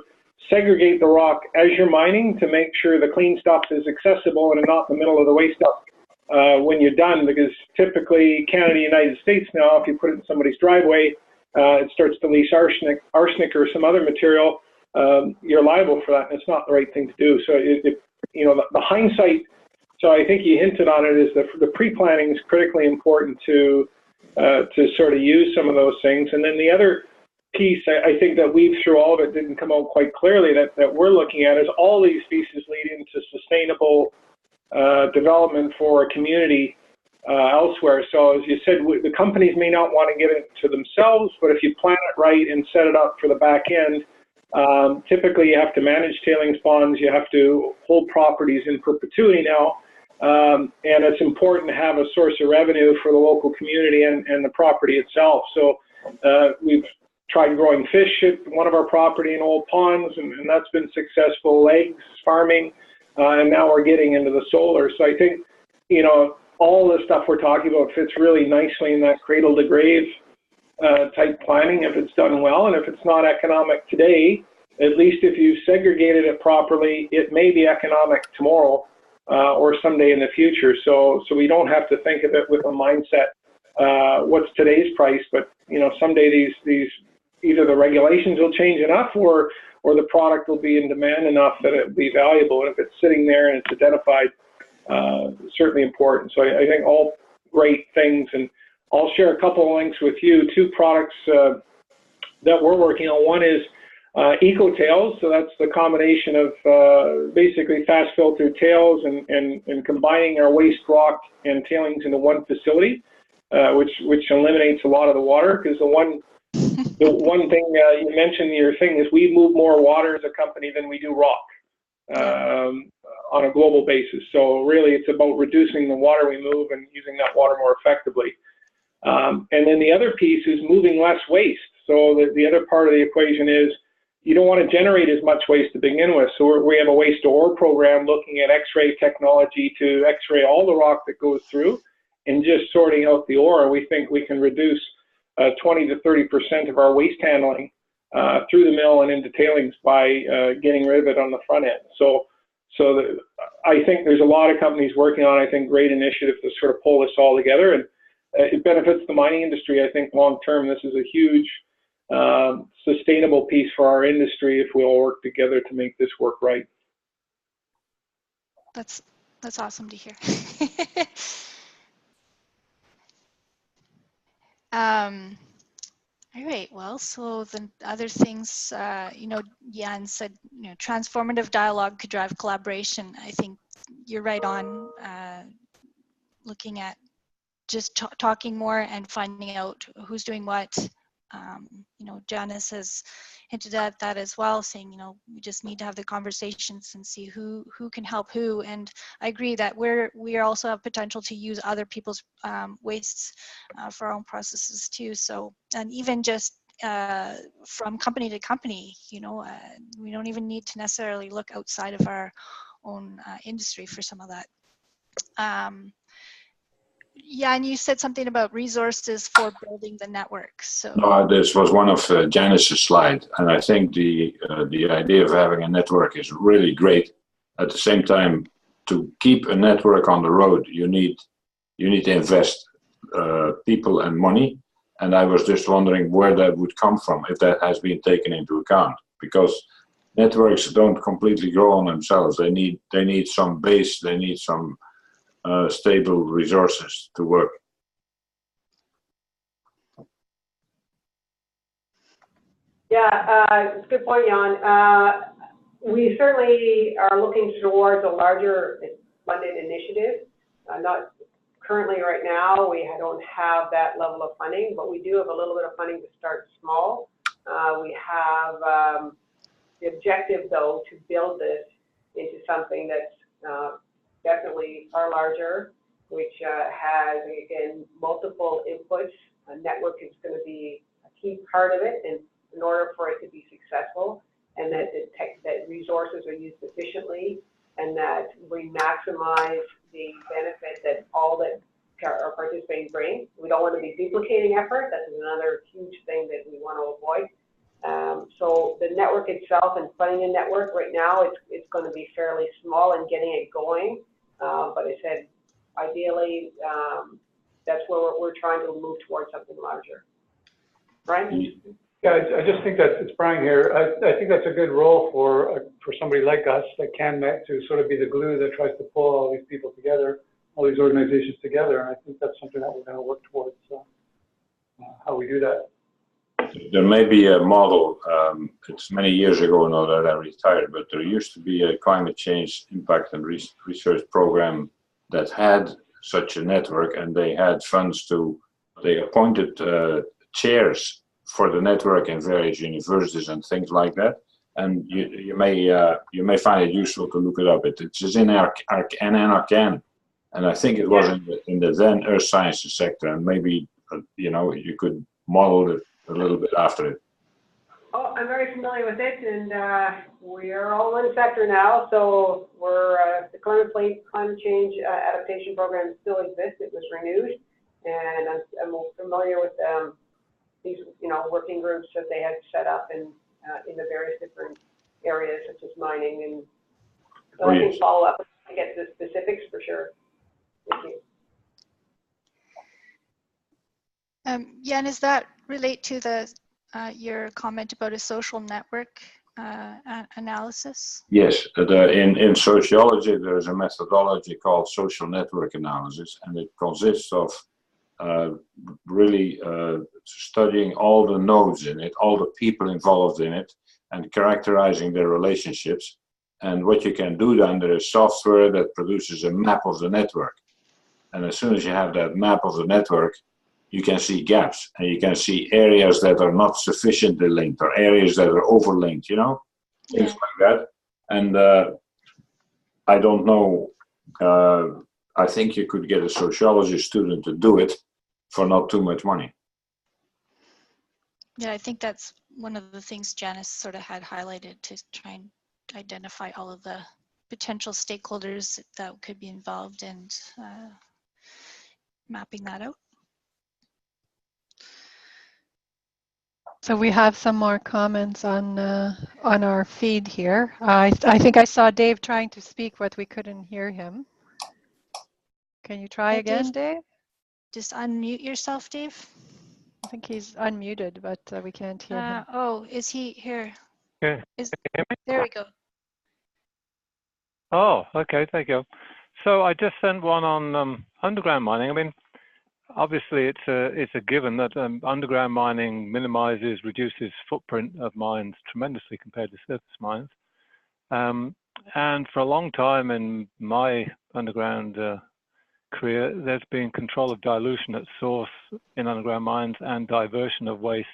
segregate the rock as you're mining to make sure the clean stuff is accessible and not in the middle of the waste stuff when you're done, because typically Canada, United States now, if you put it in somebody's driveway, it starts to release arsenic or some other material, you're liable for that, and it's not the right thing to do. So you know, the hindsight, so I think you hinted on it, is the pre-planning is critically important to sort of use some of those things. And then the other piece I think that weave through all of it didn't come out quite clearly that we're looking at is all these pieces lead into sustainable development for a community elsewhere. So as you said, the companies may not want to get it to themselves, but if you plan it right and set it up for the back end, typically you have to manage tailings ponds, you have to hold properties in perpetuity now, and it's important to have a source of revenue for the local community and the property itself. So we've tried growing fish at one of our property in old ponds, and that's been successful, eggs, farming, and now we're getting into the solar. So I think, you know, all the stuff we're talking about fits really nicely in that cradle to grave type planning if it's done well. And if it's not economic today, at least if you segregated it properly, it may be economic tomorrow or someday in the future. So we don't have to think of it with a mindset, what's today's price, but, you know, someday these either the regulations will change enough or the product will be in demand enough that it will be valuable. And if it's sitting there and it's identified, certainly important. So I think all great things, and I'll share a couple of links with you. Two products that we're working on. One is EcoTails. So that's the combination of basically fast filtered tails and combining our waste rock and tailings into one facility, which eliminates a lot of the water, because the one thing you mentioned in your thing is we move more water as a company than we do rock on a global basis. So really it's about reducing the water we move and using that water more effectively. And then the other piece is moving less waste. So the other part of the equation is you don't want to generate as much waste to begin with. So we have a waste to ore program looking at X-ray technology to X-ray all the rock that goes through and just sorting out the ore. We think we can reduce 20 to 30% of our waste handling through the mill and into tailings by getting rid of it on the front end. So I think there's a lot of companies working on, I think, great initiatives to sort of pull this all together, and it benefits the mining industry. I think long term, this is a huge sustainable piece for our industry if we all work together to make this work right. That's awesome to hear. All right, well, so the other things, you know, Jan said, you know, transformative dialogue could drive collaboration. I think you're right on looking at just talking more and finding out who's doing what, You know, Janice has hinted at that as well, saying, you know, we just need to have the conversations and see who can help who. And I agree that we also have potential to use other people's wastes for our own processes too. So, and even just from company to company, you know, we don't even need to necessarily look outside of our own industry for some of that. Yeah, and you said something about resources for building the network. So no, this was one of Janice's slides, and I think the idea of having a network is really great. At the same time, to keep a network on the road, you need to invest people and money. And I was just wondering where that would come from, if that has been taken into account, because networks don't completely grow on themselves. They need some base. They need some stable resources to work. Yeah, good point, Jan. We certainly are looking towards a larger funded initiative. Not currently right now, we don't have that level of funding, but we do have a little bit of funding to start small. We have the objective, though, to build this into something that's definitely far larger, which has, again, multiple inputs. A network is going to be a key part of it, and in order for it to be successful, and that that resources are used efficiently, and that we maximize the benefit that all that our participating bring. We don't want to be duplicating effort. That is another huge thing that we want to avoid. So the network itself and funding a network right now, it's going to be fairly small and getting it going. But I said, ideally, that's where we're trying to move towards something larger. Brian? Yeah, I just think that it's Brian here. I think that's a good role for somebody like us that can to sort of be the glue that tries to pull all these people together, all these organizations together. And I think that's something that we're going to work towards. How we do that. There may be a model, it's many years ago now that I retired, but there used to be a climate change impact and research program that had such a network, and they had funds they appointed chairs for the network in various universities and things like that. And you may find it useful to look it up. It's in NRCan, and I think it was in the then Earth Sciences sector, and maybe you could model it a little bit after it. Oh, I'm very familiar with it, and we are all in the sector now. So we're the climate change adaptation program still exists. It was renewed, and I'm familiar with these working groups that they had set up in the various different areas such as mining, and so I can follow up and get the specifics for sure. Thank you. Jan, does that relate to the your comment about a social network analysis? Yes, in sociology there is a methodology called social network analysis, and it consists of really studying all the nodes in it, all the people involved in it, and characterizing their relationships. And what you can do then, there is software that produces a map of the network. And as soon as you have that map of the network, you can see gaps, and you can see areas that are not sufficiently linked, or areas that are overlinked, things like that. And I don't know, I think you could get a sociology student to do it for not too much money. Yeah, I think that's one of the things Janice sort of had highlighted, to try and identify all of the potential stakeholders that could be involved, and mapping that out. So we have some more comments on our feed here. I think I saw Dave trying to speak, but we couldn't hear him. Can you try again, Dave? Just unmute yourself, Dave. I think he's unmuted, but we can't hear him. Oh, is he here? Okay. There we go. Oh, okay, thank you. So I just sent one on underground mining. I mean, obviously it's a given that underground mining reduces footprint of mines tremendously compared to surface mines. And for a long time in my underground clear, there's been control of dilution at source in underground mines and diversion of waste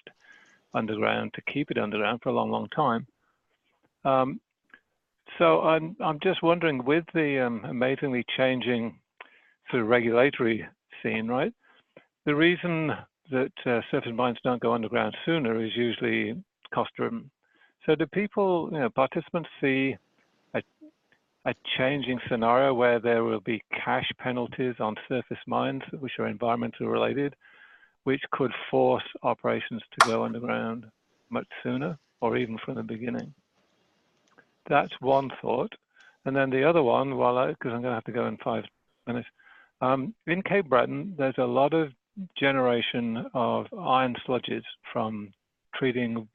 underground to keep it underground for a long, long time. So I'm just wondering, with the amazingly changing sort of regulatory scene, right? The reason that surface mines don't go underground sooner is usually cost-driven. So do people, participants see a changing scenario where there will be cash penalties on surface mines, which are environmentally related, which could force operations to go underground much sooner, or even from the beginning? That's one thought. And then the other one, because I'm going to have to go in 5 minutes. In Cape Breton, there's a lot of generation of iron sludges from treating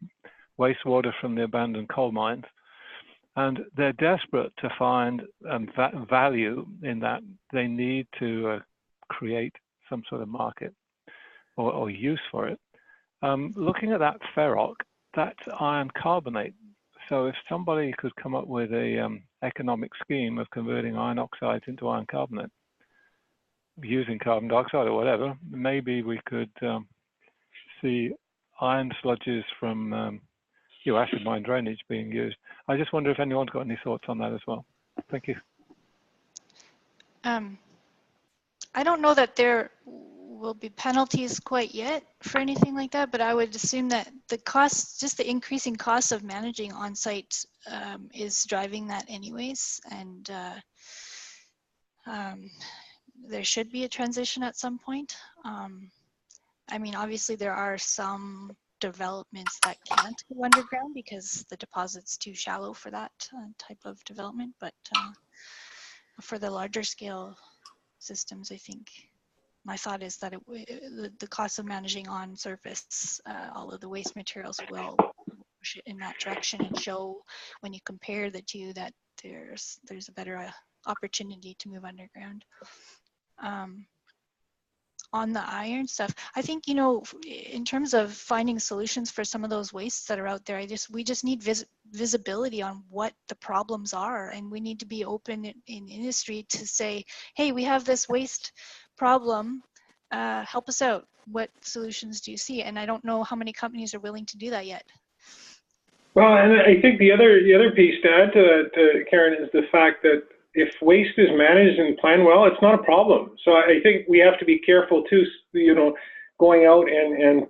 wastewater from the abandoned coal mines. And they're desperate to find value in that. They need to create some sort of market or use for it. Looking at that ferroc, that's iron carbonate. So if somebody could come up with a economic scheme of converting iron oxides into iron carbonate, using carbon dioxide or whatever, maybe we could see iron sludges from acid mine drainage being used. I just wonder if anyone's got any thoughts on that as well. Thank you. I don't know that there will be penalties quite yet for anything like that, but I would assume that the cost, just the increasing cost of managing on-site is driving that anyways. And there should be a transition at some point. I mean, obviously there are some developments that can't go underground because the deposit's too shallow for that type of development, but for the larger scale systems, I think my thought is that the cost of managing on surface all of the waste materials will push it in that direction and show, when you compare the two, that there's a better opportunity to move underground. On the iron stuff, I think, in terms of finding solutions for some of those wastes that are out there, we just need visibility on what the problems are, and we need to be open in industry to say, hey, we have this waste problem, help us out. What solutions do you see? And I don't know how many companies are willing to do that yet. Well, and I think the other piece to add to Karen is the fact that if waste is managed and planned well, it's not a problem. So I think we have to be careful too, going out and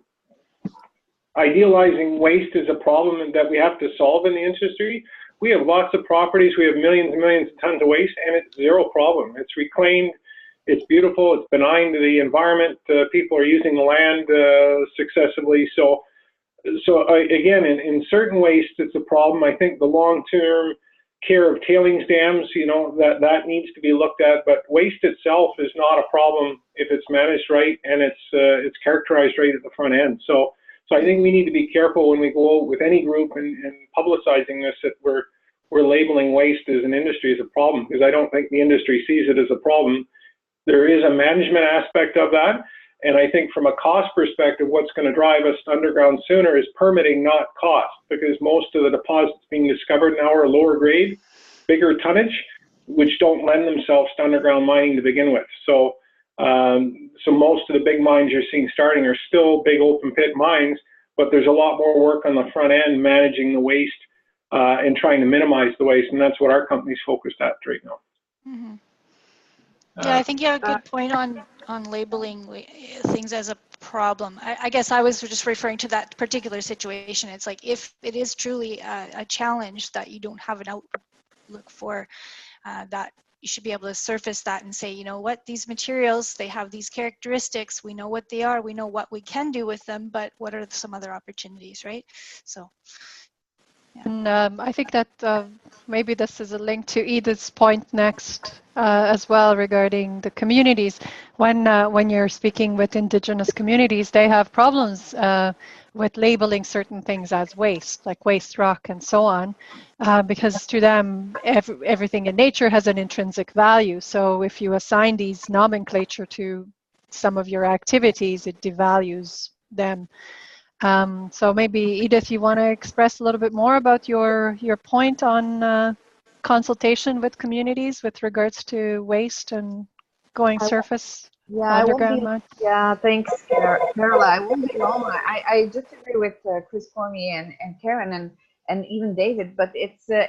idealizing waste as a problem that we have to solve in the industry. We have lots of properties, we have millions and millions of tons of waste, and it's zero problem. It's reclaimed, it's beautiful, it's benign to the environment, people are using the land successively. So again, in certain waste, it's a problem. I think the long-term care of tailings dams, that needs to be looked at, but waste itself is not a problem if it's managed right and it's characterized right at the front end. So I think we need to be careful when we go out with any group and publicizing this, that we're labeling waste as an industry as a problem, because I don't think the industry sees it as a problem. There is a management aspect of that. And I think from a cost perspective, what's going to drive us underground sooner is permitting, not cost, because most of the deposits being discovered now are lower grade, bigger tonnage, which don't lend themselves to underground mining to begin with. So most of the big mines you're seeing starting are still big open pit mines, but there's a lot more work on the front end managing the waste and trying to minimize the waste. And that's what our company's focused at right now. Mm-hmm. Yeah, I think you have a good point on labeling things as a problem. I guess I was just referring to that particular situation. It's like, if it is truly a challenge that you don't have an outlook for, that you should be able to surface that and say, you know what, these materials, they have these characteristics, we know what they are, we know what we can do with them, but what are some other opportunities, right? So. Yeah. And I think that maybe this is a link to Edith's point next as well, regarding the communities. When you're speaking with Indigenous communities, they have problems with labeling certain things as waste, like waste rock and so on, because to them, everything in nature has an intrinsic value. So if you assign these nomenclature to some of your activities, it devalues them. So maybe, Edith, you want to express a little bit more about your point on consultation with communities with regards to waste and going surface, Yeah, I won't underground be. mine. Yeah, thanks, Carola. I won't be long. I just agree with Chris Cormier and Karen and even David. But it's a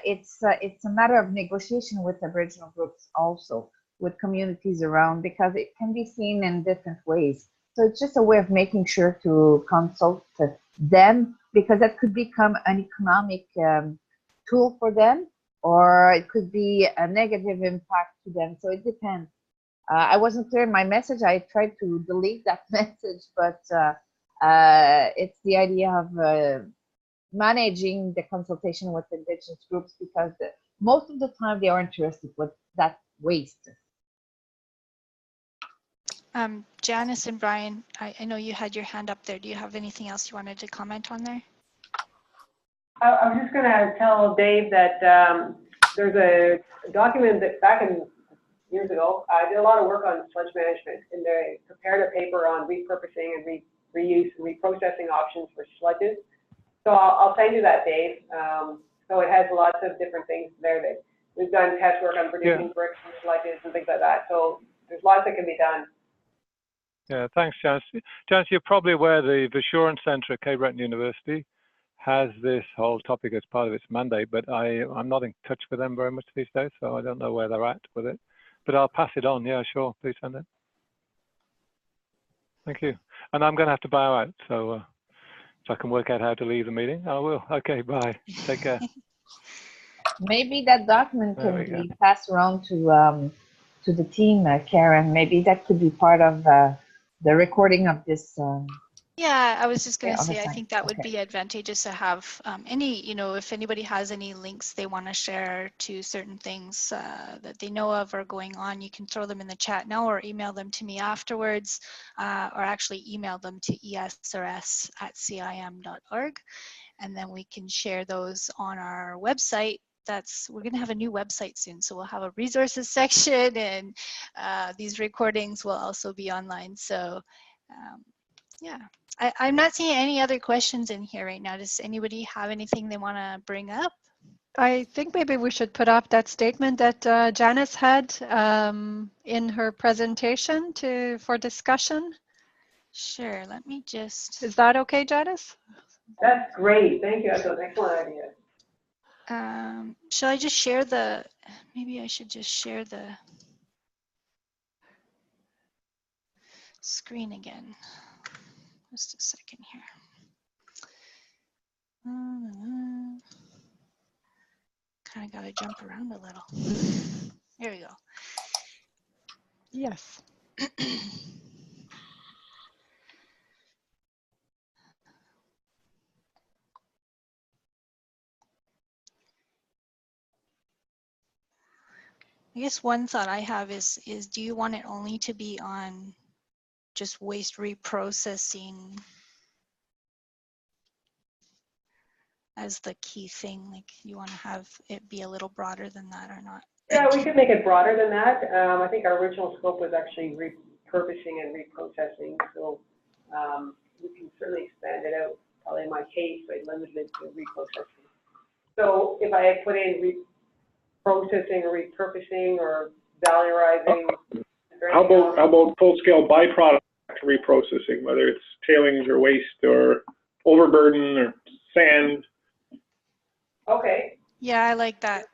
matter of negotiation with Aboriginal groups also, with communities around, because it can be seen in different ways. So it's just a way of making sure to consult them, because that could become an economic tool for them, or it could be a negative impact to them. So it depends. I wasn't clear in my message. I tried to delete that message, but it's the idea of managing the consultation with Indigenous groups, because most of the time they are interested with that waste. Janice and Brian, I know you had your hand up there. Do you have anything else you wanted to comment on there? I was just going to tell Dave that there's a document that back in years ago, I did a lot of work on sludge management, and they prepared a paper on repurposing and reuse and reprocessing options for sludges. So I'll send you that, Dave. So it has lots of different things there that we've done test work on producing bricks and sludges and things like that. So there's lots that can be done. Yeah, thanks, Janice. Janice, you're probably aware the Assurance Centre at Cape Breton University has this whole topic as part of its mandate, but I'm not in touch with them very much these days, so I don't know where they're at with it. But I'll pass it on. Yeah, sure. Please send it. Thank you. And I'm going to have to bow out, so if I can work out how to leave the meeting, I will. Okay, bye. Take care. Maybe that document can be passed around to the team, Karen. Maybe that could be part of the recording of this. Yeah, I was just going to say, I time. think that would be advantageous to have any, if anybody has any links they want to share to certain things that they know of or going on, you can throw them in the chat now or email them to me afterwards, or actually email them to ESRS@CIM.org, and then we can share those on our website. We're going to have a new website soon, so we'll have a resources section, and these recordings will also be online. So yeah. I'm not seeing any other questions in here right now. Does anybody have anything they want to bring up? I think maybe we should put up that statement that Janice had in her presentation for discussion. Sure, let me just... Is that okay, Janice? That's great. Thank you. That's an excellent idea. Shall I just share the... Maybe I should just share the screen again. Just a second here. Kind of got to jump around a little. There we go. Yes. I guess one thought I have is do you want it only to be on just waste reprocessing as the key thing? Like, you want to have it be a little broader than that or not? Yeah, we could make it broader than that. I think our original scope was actually repurposing and reprocessing, so we can certainly expand it out. Probably in my case, I limited it to reprocessing. So if I put in reprocessing or repurposing or valorizing. How about full-scale byproduct reprocessing, whether it's tailings or waste or overburden or sand? Okay. Yeah, I like that.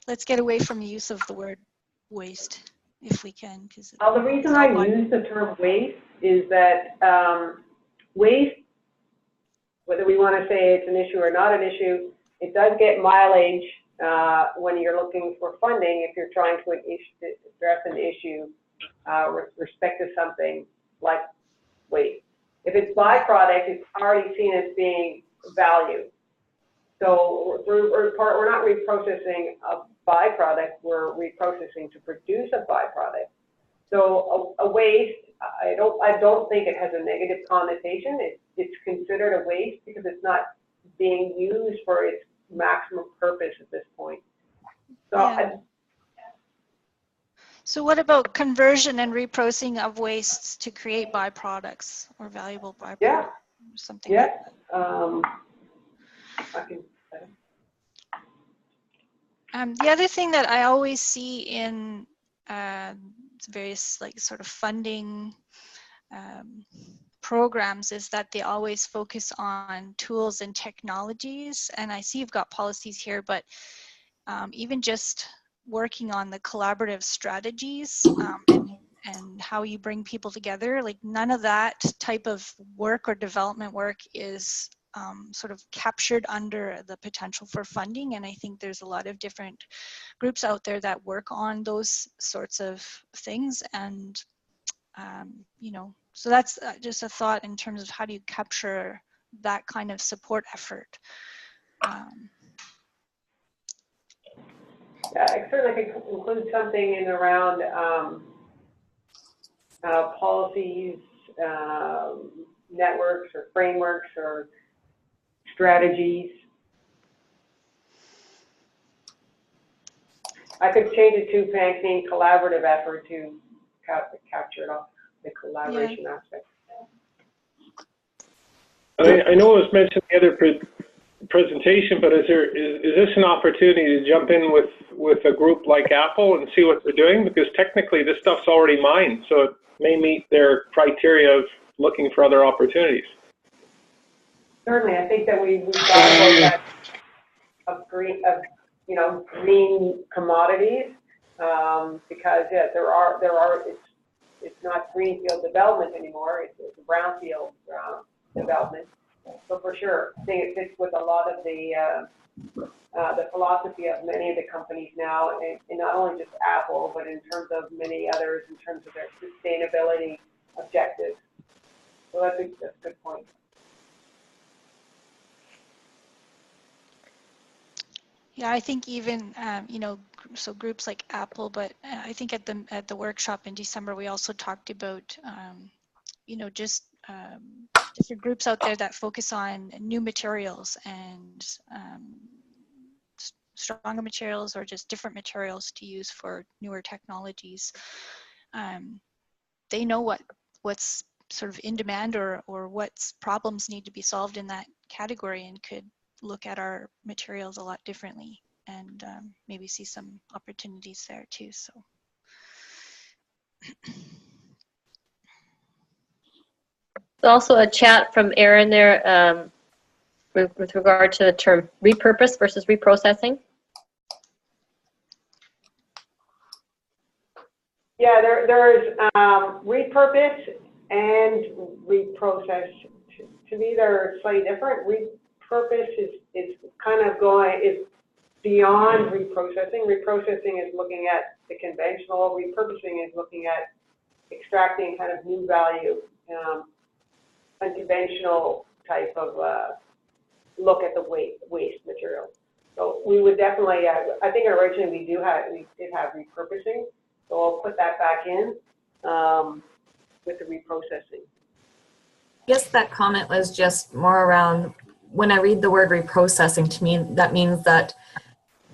Let's get away from the use of the word waste if we can. Because the reason I use the term waste is that waste, whether we want to say it's an issue or not an issue, it does get mileage when you're looking for funding if you're trying to address an issue with respect to something like waste. If it's byproduct, it's already seen as being value. So we're not reprocessing a byproduct, we're reprocessing to produce a byproduct. So a waste, I don't think it has a negative connotation. It's considered a waste because it's not being used for its maximum purpose at this point. So yeah. So what about conversion and reprocessing of wastes to create byproducts or valuable byproducts? Yeah. Or something like that. I can. The other thing that I always see in various like sort of funding programs is that they always focus on tools and technologies. And I see you've got policies here, but even just working on the collaborative strategies and how you bring people together, like none of that type of work or development work is sort of captured under the potential for funding. And I think there's a lot of different groups out there that work on those sorts of things. And, you know, so that's just a thought in terms of how do you capture that kind of support effort. Yeah, I certainly could include something in around policies, networks or frameworks or strategies. I could change it to Pancake collaborative effort to capture it off the collaboration aspect. I know it was mentioned in the other presentation, but is this an opportunity to jump in with a group like Apple and see what they're doing? Because technically this stuff's already mined, so it may meet their criteria of looking for other opportunities. Certainly, I think that we thought about that of green, you know, green commodities, because yeah, there are it's not greenfield development anymore. It's a brownfield development. So for sure, I think it fits with a lot of the philosophy of many of the companies now, and not only just Apple, but in terms of many others, in terms of their sustainability objectives. So that's a good point. Yeah, I think even you know, so groups like Apple, but I think at the workshop in December we also talked about you know, just different groups out there that focus on new materials and stronger materials or just different materials to use for newer technologies. They know what's sort of in demand or what problems need to be solved in that category and could look at our materials a lot differently and maybe see some opportunities there too. So. There's also a chat from Aaron there with regard to the term repurpose versus reprocessing. Yeah, there is repurpose and reprocess. To me, they're slightly different. Repurpose is kind of is beyond reprocessing. Reprocessing is looking at the conventional. Repurposing is looking at extracting kind of new value, unconventional type of look at the waste material. So we would definitely, I think originally we did have repurposing. So I'll put that back in with the reprocessing. I guess that comment was just more around, when I read the word reprocessing, to me that means that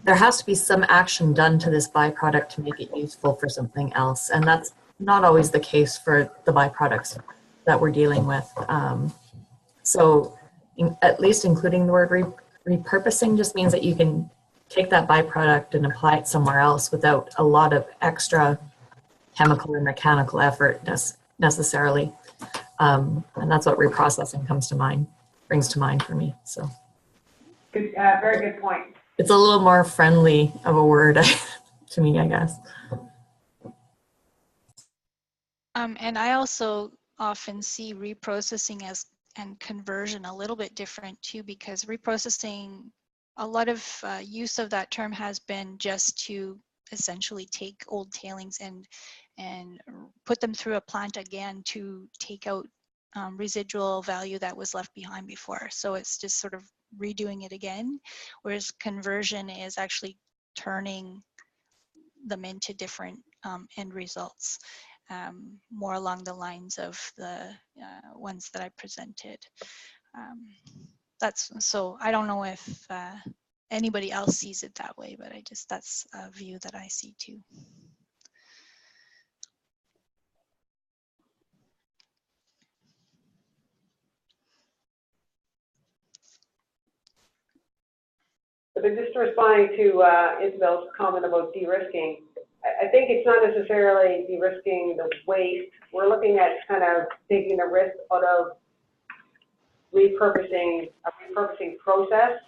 there has to be some action done to this byproduct to make it useful for something else. And that's not always the case for the byproducts that we're dealing with. So at least including the word repurposing just means that you can take that byproduct and apply it somewhere else without a lot of extra chemical and mechanical effort necessarily. And that's what reprocessing brings to mind for me. So, Good, very good point. It's a little more friendly of a word to me, I guess. And I also often see reprocessing and conversion a little bit different too, because reprocessing, a lot of use of that term has been just to essentially take old tailings and put them through a plant again to take out residual value that was left behind before. So it's just sort of redoing it again, whereas conversion is actually turning them into different end results, more along the lines of the ones that I presented. So I don't know if anybody else sees it that way, but that's a view that I see too. But just responding to Isabel's comment about de-risking, I think it's not necessarily de-risking the waste. We're looking at kind of taking the risk out of repurposing, a repurposing process.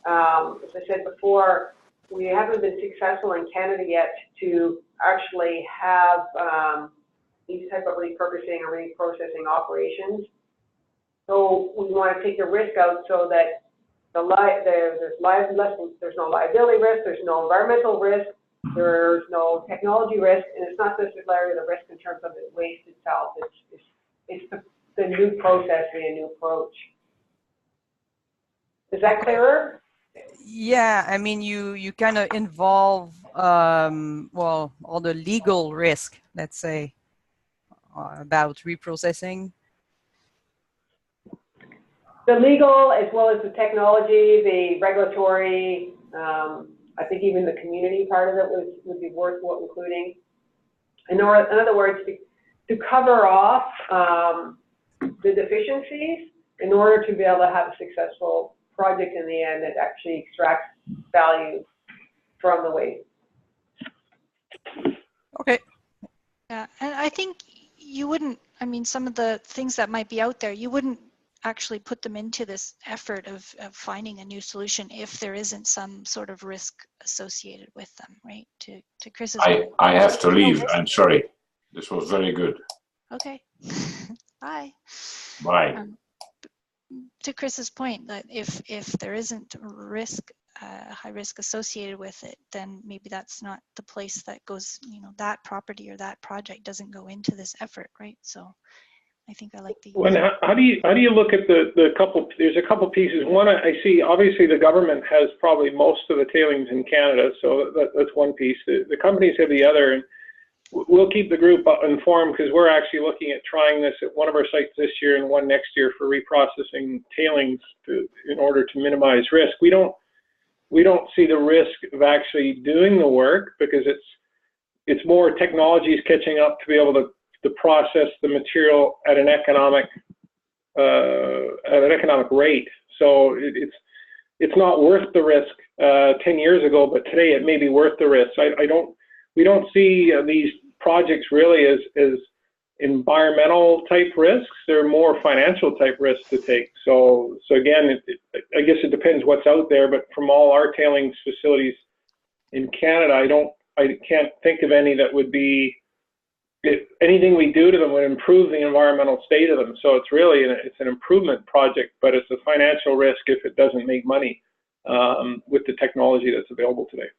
As I said before, we haven't been successful in Canada yet to actually have these type of repurposing or reprocessing operations. So we want to take the risk out so that there's no liability risk, there's no environmental risk, there's no technology risk, and it's not necessarily the risk in terms of the waste itself. It's the new process, the new approach. Is that clearer? Yeah, I mean, you kind of involve, well, all the legal risk, let's say, about reprocessing. The legal, as well as the technology, the regulatory, I think even the community part of it would be worth including. In other words, to cover off the deficiencies in order to be able to have a successful project in the end that actually extracts value from the waste. Okay. Yeah, and I think you wouldn't, I mean, some of the things that might be out there, you wouldn't actually put them into this effort of finding a new solution if there isn't some sort of risk associated with them, right? To Chris's point. I have to leave. I'm sorry. This was very good. Okay. Bye. Bye. To Chris's point, that if there isn't risk, high risk associated with it, then maybe that's not the place that goes, you know, that property or that project doesn't go into this effort, right? So I think I like the. When, how do you look at the couple? There's a couple pieces. One, I see obviously the government has probably most of the tailings in Canada, so that's one piece. The companies have the other, and we'll keep the group informed because we're actually looking at trying this at one of our sites this year and one next year for reprocessing tailings in order to minimize risk. We don't see the risk of actually doing the work because it's more technologies catching up to be able to process the material at an economic rate. So it's not worth the risk 10 years ago, but today it may be worth the risk. We don't see these projects really as environmental type risks. They're more financial type risks to take. So again, I guess it depends what's out there, but from all our tailings facilities in Canada, I can't think of any that would be, if anything we do to them would improve the environmental state of them. So it's really it's an improvement project, but it's a financial risk if it doesn't make money with the technology that's available today.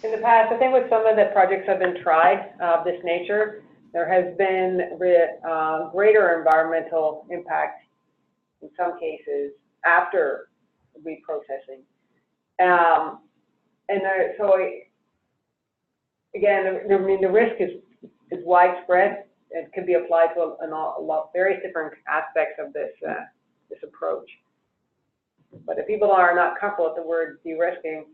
In the past, I think with some of the projects that have been tried of this nature, there has been greater environmental impact in some cases after reprocessing. So again, I mean, the risk is widespread. It can be applied to a lot various different aspects of this approach. But if people are not comfortable with the word de-risking,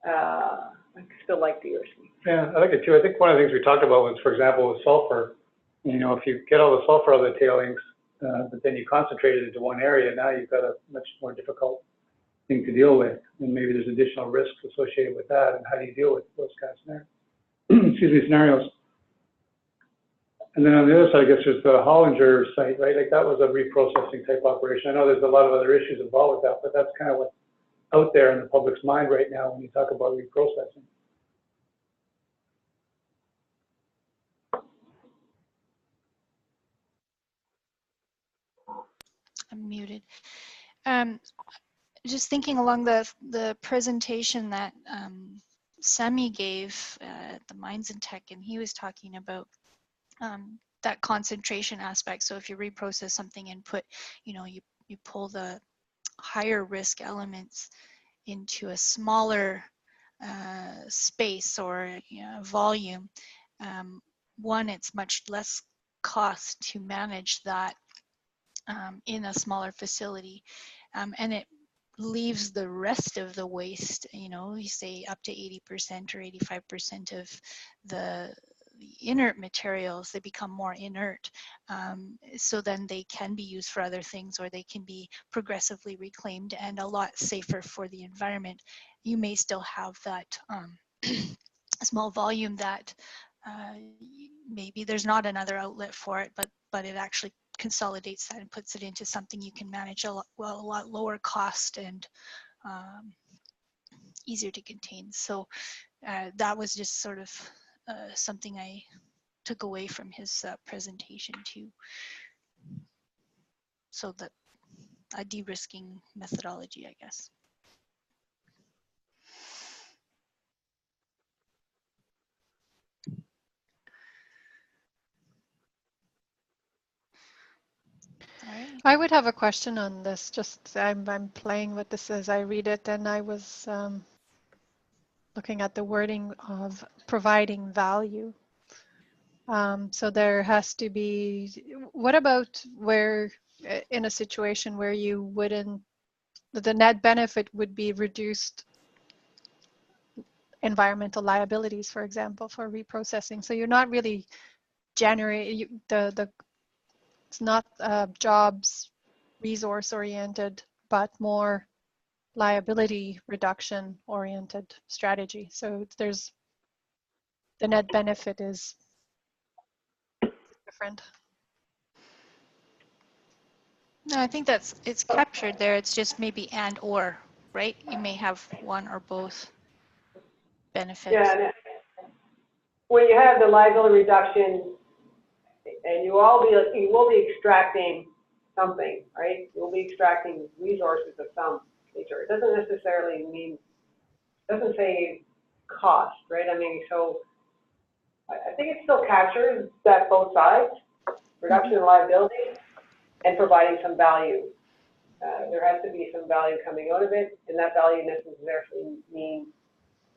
I still like de-risking. Yeah, I like it too. I think one of the things we talked about was, for example, with sulfur. You know, if you get all the sulfur out of the tailings, but then you concentrate it into one area, now you've got a much more difficult thing to deal with, and maybe there's additional risks associated with that. And how do you deal with those kind of scenarios? And then on the other side, I guess there's the Hollinger site, right? Like that was a reprocessing type operation. I know there's a lot of other issues involved with that, but that's kind of what's out there in the public's mind right now when you talk about reprocessing. I'm muted. Just thinking along the presentation that Semi gave at the Mines and Tech, and he was talking about that concentration aspect. So if you reprocess something and put, you know, you pull the higher risk elements into a smaller space or, you know, volume, one, it's much less cost to manage that in a smaller facility, and it leaves the rest of the waste, you know, you say up to 80% or 85% of inert materials, they become more inert. So then they can be used for other things, or they can be progressively reclaimed and a lot safer for the environment. You may still have that small volume that maybe there's not another outlet for it, but it actually consolidates that and puts it into something you can manage a lot lower cost and easier to contain. So that was just sort of something I took away from his presentation too. So that a de-risking methodology, I guess. Right. I would have a question on this. Just I'm playing with this as I read it, and I was looking at the wording of providing value. So there has to be. What about where in a situation where you wouldn't, the net benefit would be reduced environmental liabilities, for example, for reprocessing. So you're not really generating it's not jobs resource oriented, but more liability reduction oriented strategy. So there's the net benefit is different. No, I think it's captured there. It's just maybe and or, right? You may have one or both benefits. Yeah. When you have the liability reduction, and you will be extracting something, right? You'll be extracting resources of some nature. It doesn't necessarily mean, doesn't say cost, right? I mean, so I think it still captures that both sides, reduction in liability and providing some value. There has to be some value coming out of it, and that value necessarily means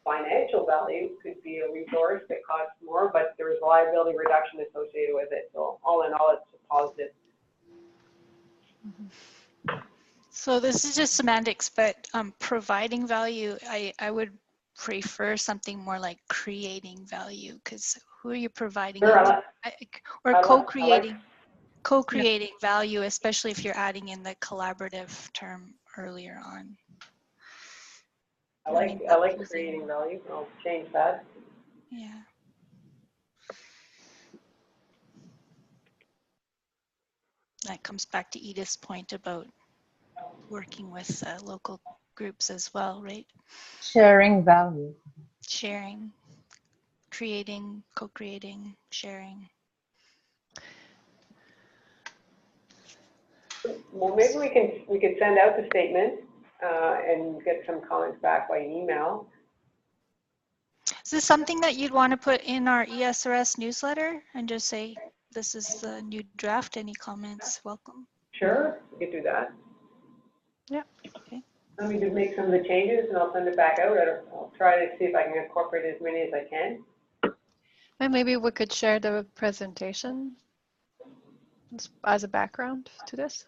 financial value. Could be a resource that costs more, but there's liability reduction associated with it. So all in all, it's a positive. So this is just semantics, but providing value, I would prefer something more like creating value, because who are you providing Sure, or co-creating value, especially if you're adding in the collaborative term earlier on. I like creating value. I'll change that. Yeah. That comes back to Edith's point about working with local groups as well, right? Sharing value. Sharing, creating, co-creating, sharing. Well, maybe we can send out the statement and get some comments back by email. Is this something that you'd want to put in our ESRS newsletter and just say, this is the new draft, any comments, welcome? Sure, we could do that. Yeah. Okay. Let me just make some of the changes and I'll send it back out. I'll try to see if I can incorporate as many as I can. And maybe we could share the presentation as a background to this.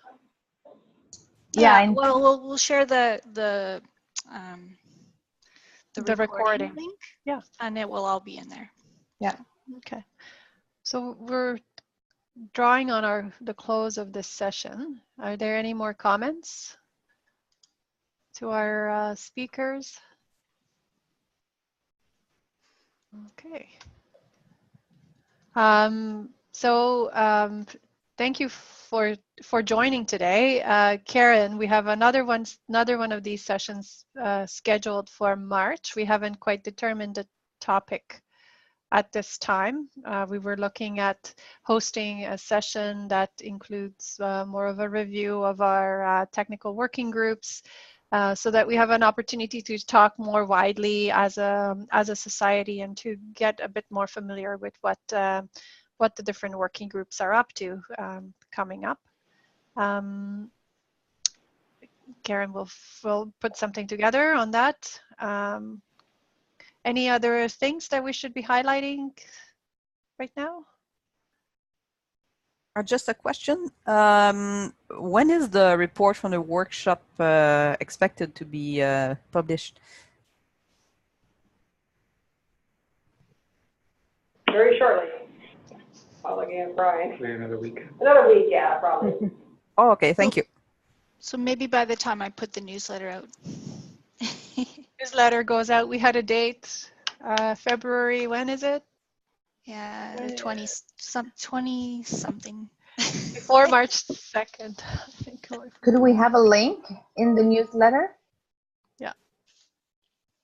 Yeah, well, we'll share the recording link. Yeah, and it will all be in there. Yeah. Okay. So we're drawing on the close of this session. Are there any more comments to our speakers? Okay. Thank you for joining today. Karen, we have another one of these sessions scheduled for March. We haven't quite determined the topic at this time. We were looking at hosting a session that includes more of a review of our technical working groups, so that we have an opportunity to talk more widely as a society and to get a bit more familiar with what the different working groups are up to coming up. Karen will put something together on that. Any other things that we should be highlighting right now? Just a question. When is the report from the workshop expected to be published? very shortly. Probably again, Brian. Maybe another week. Another week, yeah, probably. Oh, okay, thank you. So maybe by the time I put the newsletter out. Newsletter goes out. We had a date, February. When is it? Yeah, the 20 something. Before March 2nd. I think. Could we have a link in the newsletter? Yeah.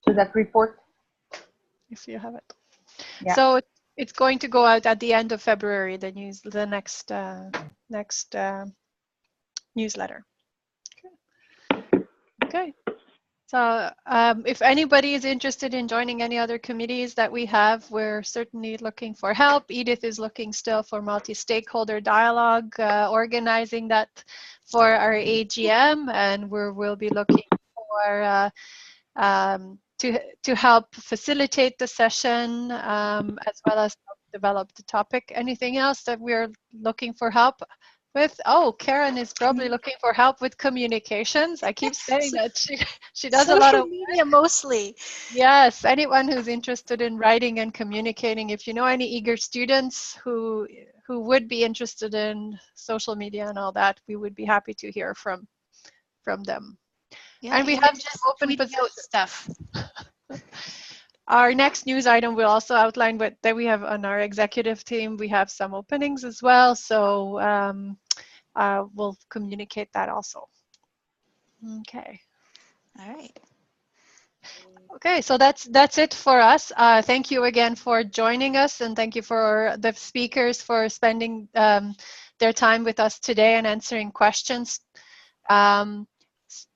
To that report? If you have it. Yeah. So it's going to go out at the end of February, the next newsletter. Okay. So if anybody is interested in joining any other committees that we have, we're certainly looking for help. Edith is looking still for multi-stakeholder dialogue, organizing that for our AGM, and we'll be looking for to help facilitate the session, as well as help develop the topic. Anything else that we're looking for help with? Oh, Karen is probably looking for help with communications. I keep saying that she does a lot of media mostly. Yes, anyone who's interested in writing and communicating, if you know any eager students who would be interested in social media and all that, we would be happy to hear from them. Yeah, and we have just open positions. Stuff. Our next news item will also outline that we have on our executive team, we have some openings as well. So we'll communicate that also. Okay. All right. Okay, so that's it for us. Thank you again for joining us, and thank you for the speakers for spending their time with us today and answering questions.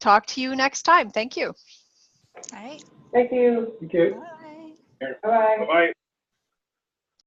Talk to you next time. Thank you. All right. Thank you. Thank you. Bye. Bye-bye. Bye.